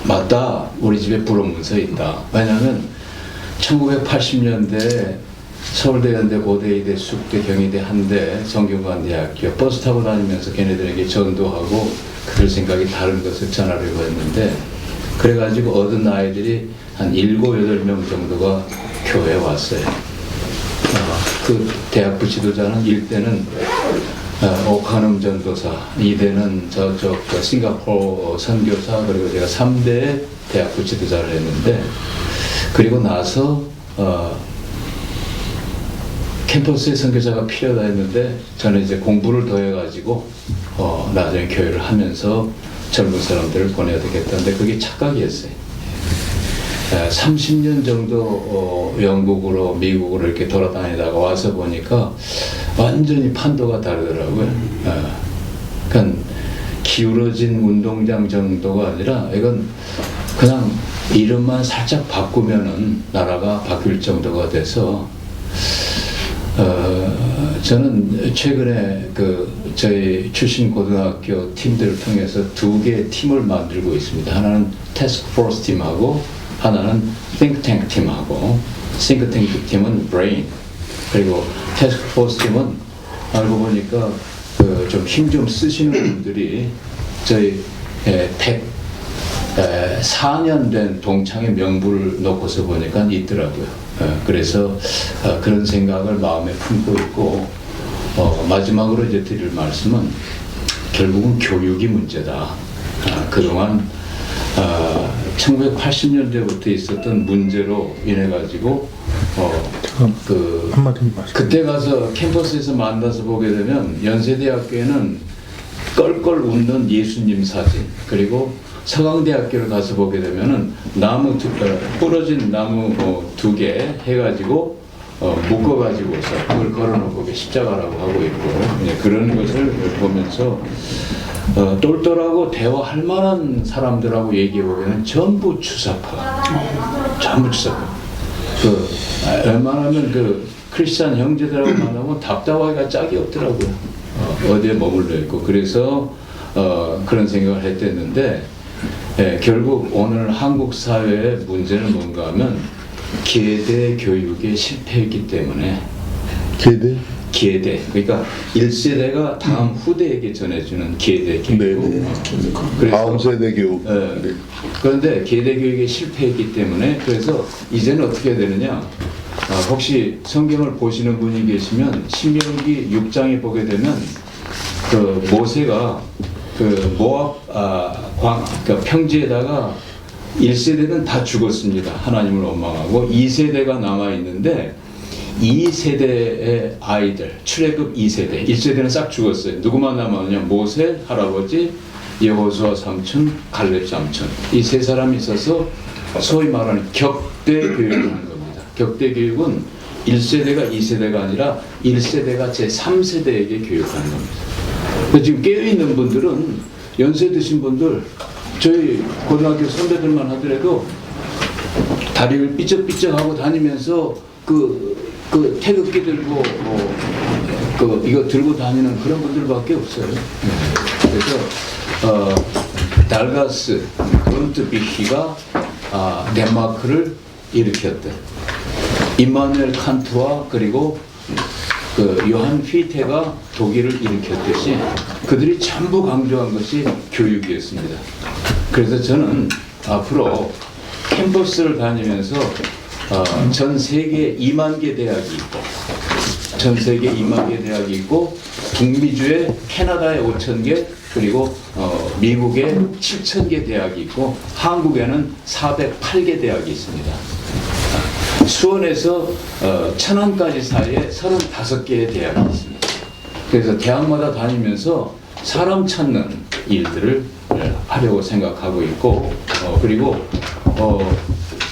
Speaker 9: 맞다. 우리 집에 불원문서 있다. 왜냐하면 1980년대 서울대, 연대, 고대, 이대, 숙대, 경희대, 한대, 성균관대학교 버스 타고 다니면서 걔네들에게 전도하고 그들 생각이 다른 것을 전하려고 했는데 그래가지고 얻은 아이들이 한 7, 8명 정도가 교회에 왔어요. 그 대학부 지도자는 1대는 오카눔 전도사, 2대는 저쪽 싱가포르 선교사, 그리고 제가 3대에 대학부 지도자를 했는데 그리고 나서 캠퍼스에 선교사가 필요하다 했는데 저는 이제 공부를 더 해가지고 나중에 교회를 하면서 젊은 사람들을 보내야 되겠다는데 그게 착각이었어요. 30년 정도 영국으로 미국으로 이렇게 돌아다니다가 와서 보니까 완전히 판도가 다르더라고요. 그러니까 기울어진 운동장 정도가 아니라 이건 그냥 이름만 살짝 바꾸면은 나라가 바뀔 정도가 돼서 저는 최근에 저희 출신 고등학교 팀들을 통해서 2개의 팀을 만들고 있습니다. 하나는 태스크포스 팀하고 하나는 띵크탱크 팀하고 띵크탱크 팀은 브레인 그리고 태스크포스 팀은 알고 보니까 좀 힘 좀 쓰시는 분들이 저희 104년 된 동창의 명부를 놓고서 보니까 있더라고요. 그래서 그런 생각을 마음에 품고 있고, 마지막으로 이제 드릴 말씀은 결국은 교육이 문제다. 그동안 1980년대부터 있었던 문제로 인해 가지고
Speaker 2: 한마디 말씀.
Speaker 9: 그때 가서 캠퍼스에서 만나서 보게 되면 연세대학교에는 껄껄 웃는 예수님 사진, 그리고 서강대학교를 가서 보게 되면은 부러진 나무 2개 해가지고 묶어가지고서 그걸 걸어놓고 십자가라고 하고 있고, 그런 것을 보면서 똘똘하고 대화할 만한 사람들하고 얘기해 보면 전부 주사파. 웬만하면 크리스찬 형제들하고 만나면 답답하기가 짝이 없더라고요. 어디에 머물러 있고. 그래서 그런 생각을 했댔는데, 결국 오늘 한국 사회의 문제는 뭔가 하면 계대 교육에 실패했기 때문에. 계대. 그러니까 1세대가 다음 후대에게 전해주는 계대 교육.
Speaker 1: 다음 세대 교육.
Speaker 9: 그런데 계대 교육에 실패했기 때문에, 그래서 이제는 어떻게 되느냐. 혹시 성경을 보시는 분이 계시면 신명기 6장에 보게 되면 모세가 모압 평지에다가 1세대는 다 죽었습니다. 하나님을 원망하고 2세대가 남아 있는데 2세대의 아이들, 출애굽 2세대, 1세대는 싹 죽었어요. 누구만 남았냐? 모세 할아버지, 여호수아 삼촌, 갈렙 삼촌. 이 세 사람이 있어서 소위 말하는 격대 교육을 하는 겁니다. 격대 교육은 1세대가 2세대가 아니라 1세대가 제3세대에게 교육하는 겁니다. 지금 깨어있는 분들은, 연세 드신 분들, 저희 고등학교 선배들만 하더라도 다리를 삐쩍삐쩍하고 다니면서 태극기 들고 이거 들고 다니는 그런 분들밖에 없어요. 그래서 달가스 그룬트비히가 덴마크를 일으켰대. 임마누엘 칸트와 그리고 요한 피테가 독일을 일으켰듯이 그들이 전부 강조한 것이 교육이었습니다. 그래서 저는 앞으로 캠퍼스를 다니면서 전 세계 2만 개 대학이 있고, 북미주에 캐나다에 5천 개, 그리고 미국에 7천 개 대학이 있고, 한국에는 408개 대학이 있습니다. 수원에서 천안까지 사이에 35개의 대학이 있습니다. 그래서 대학마다 다니면서 사람 찾는 일들을 하려고 생각하고 있고, 그리고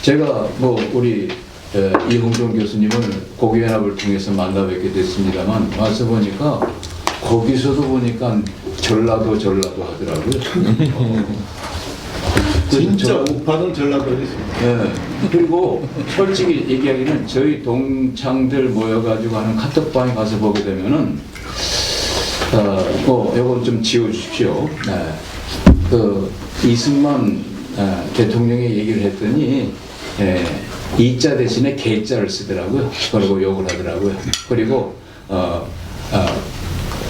Speaker 9: 제가 우리 이홍종 교수님을 고교연합을 통해서 만나 뵙게 됐습니다만, 와서 보니까 거기서도 보니까 전라도 하더라고요.
Speaker 6: 진짜 우파는 전라도에 있습니다.
Speaker 9: 그리고 솔직히 얘기하기는 저희 동창들 모여가지고 하는 카톡방에 가서 보게 되면은 요건 좀 지워주십시오. 이승만 대통령이 얘기를 했더니 이자 대신에 개자를 쓰더라고요. 그리고 욕을 하더라고요. 그리고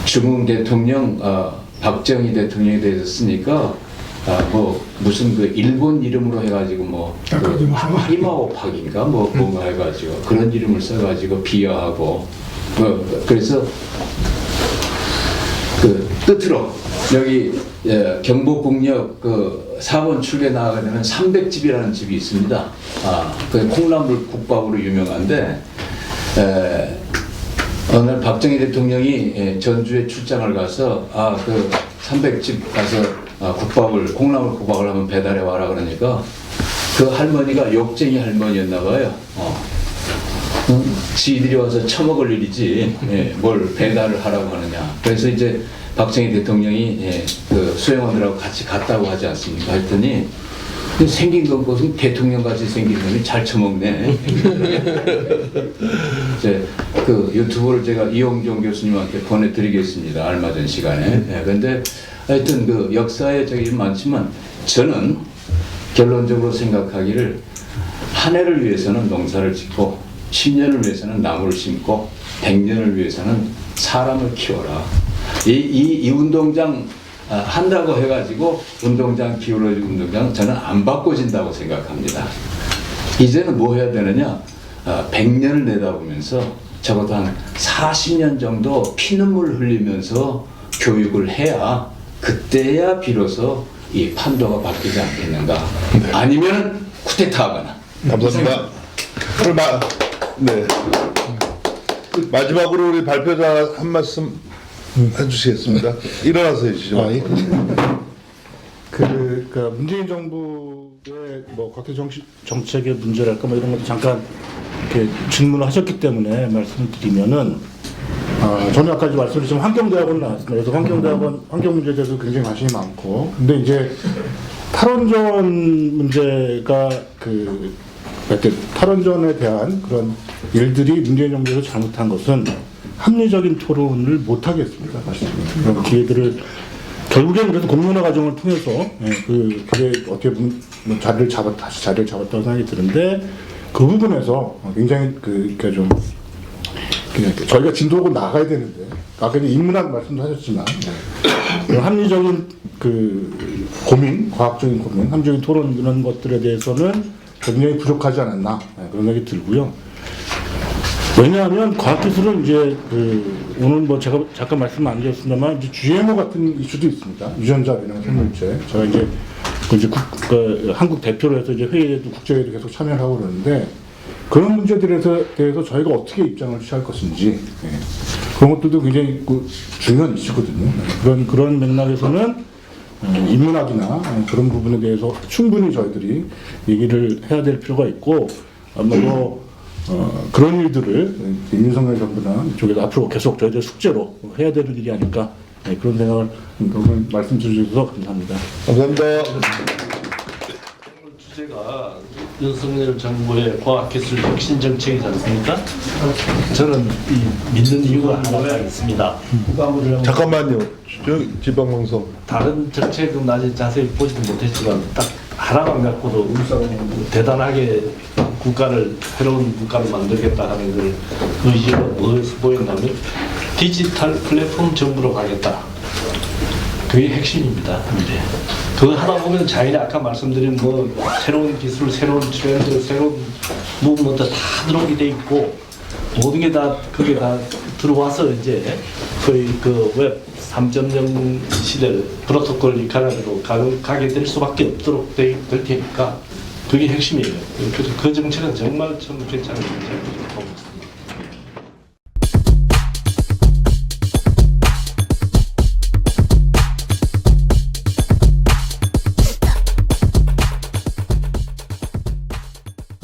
Speaker 9: 중국 대통령 박정희 대통령에 대해서 쓰니까 무슨 일본 이름으로 해가지고 하리마오팍인가 뭔가 해가지고 그런 이름을 써가지고 비하하고 그래서 끝으로 여기 경복궁역 4번 출구에 나가게 되면 300집이라는 집이 있습니다. 그 콩나물 국밥으로 유명한데 어느 날 박정희 대통령이 전주에 출장을 가서 300집 가서 콩나물 국밥을 한번 배달해 와라 그러니까 그 할머니가 욕쟁이 할머니였나 봐요. 지들이 와서 처먹을 일이지 뭘 배달을 하라고 하느냐. 그래서 이제 박정희 대통령이 수행원들하고 같이 갔다고 하지 않습니까? 했더니 생긴 것은 대통령같이 생긴 놈이 잘 처먹네. 이제 유튜브를 제가 이홍종 교수님한테 보내드리겠습니다. 얼마 전 시간에. 그런데 하여튼 역사에 저기 많지만 저는 결론적으로 생각하기를 한 해를 위해서는 농사를 짓고 10년을 위해서는 나무를 심고 100년을 위해서는 사람을 키워라. 이 운동장 한다고 해가지고 운동장 기울어진 운동장 저는 안 바꿔진다고 생각합니다. 이제는 뭐 해야 되느냐? 100년을 내다보면서 적어도 한 40년 정도 피눈물 흘리면서 교육을 해야 그때야 비로소 이 판도가 바뀌지 않겠는가. 아니면 쿠데타하거나.
Speaker 1: 감사합니다. 오늘 네. 마지막으로 우리 발표자 한 말씀 해주시겠습니다. 일어나서 해주시죠.
Speaker 2: 아, 예. 문재인 정부의 뭐 각종 정책의 문제랄까 뭐 이런 것도 잠깐 이렇게 질문을 하셨기 때문에 말씀을 드리면은 저는 아까 말씀드렸지만 환경대학원 나왔습니다. 그래서 환경 문제에 대해서 굉장히 관심이 많고, 근데 이제 탈원전 문제가 이렇게 탈원전에 대한 그런 일들이 문재인 정부에서 잘못한 것은 합리적인 토론을 못 하겠습니다. 사실은 그런 기회들을 결국엔 그래서 공론화 과정을 통해서 그게 어떻게 보면 다시 자리를 잡았다고 생각이 드는데, 그 부분에서 굉장히 그러니까 좀 저희가 진도하고 나가야 되는데, 아까 인문학 말씀도 하셨지만 합리적인 고민, 과학적인 고민, 합리적인 토론 이런 것들에 대해서는 굉장히 부족하지 않았나 그런 생각이 들고요. 왜냐하면 과학기술은 이제 오늘 뭐 제가 잠깐 말씀 안 드렸습니다만 이제 GMO 같은 이슈도 있습니다. 유전자 변형 생물체. 제가 이제 한국 대표로 해서 이제 회의에도 국제회의도 계속 참여를 하고 그러는데, 그런 문제들에 대해서 저희가 어떻게 입장을 취할 것인지 그런 것들도 굉장히 중요한 이슈거든요. 그런 맥락에서는 인문학이나 그런 부분에 대해서 충분히 저희들이 얘기를 해야 될 필요가 있고, 아마 그런 일들을 윤석열 정부나 이쪽에서 앞으로 계속 저희들 숙제로 해야 될 일이 아닐까, 그런 생각을 말씀 주셔서 감사합니다.
Speaker 1: 감사합니다.
Speaker 4: 주제가 윤석열 정부의 과학기술 혁신 정책이지 않습니까? 저는 믿는 이유가 하나가 있습니다.
Speaker 1: 잠깐만요. 지방방송.
Speaker 4: 다른 정책은 아직 자세히 보지도 못했지만 딱 하나만 갖고도 대단하게 새로운 국가를 만들겠다 하는 걸 의지가 무엇에서 보였냐면 디지털 플랫폼 정부로 가겠다. 그게 핵심입니다. 이제 그거 하다 보면 자연히 아까 말씀드린 새로운 기술, 새로운 트렌드, 새로운 무브먼트 다 들어오게 돼 있고, 모든 게 다 그게 다 들어와서 이제 거의 웹 3.0 시대를 프로토콜 이카라로 가게 될 수밖에 없도록 될 테니까 그게 핵심이에요. 그래서 그 정책은 정말 참 괜찮은 정책이라고 보고 있습니다.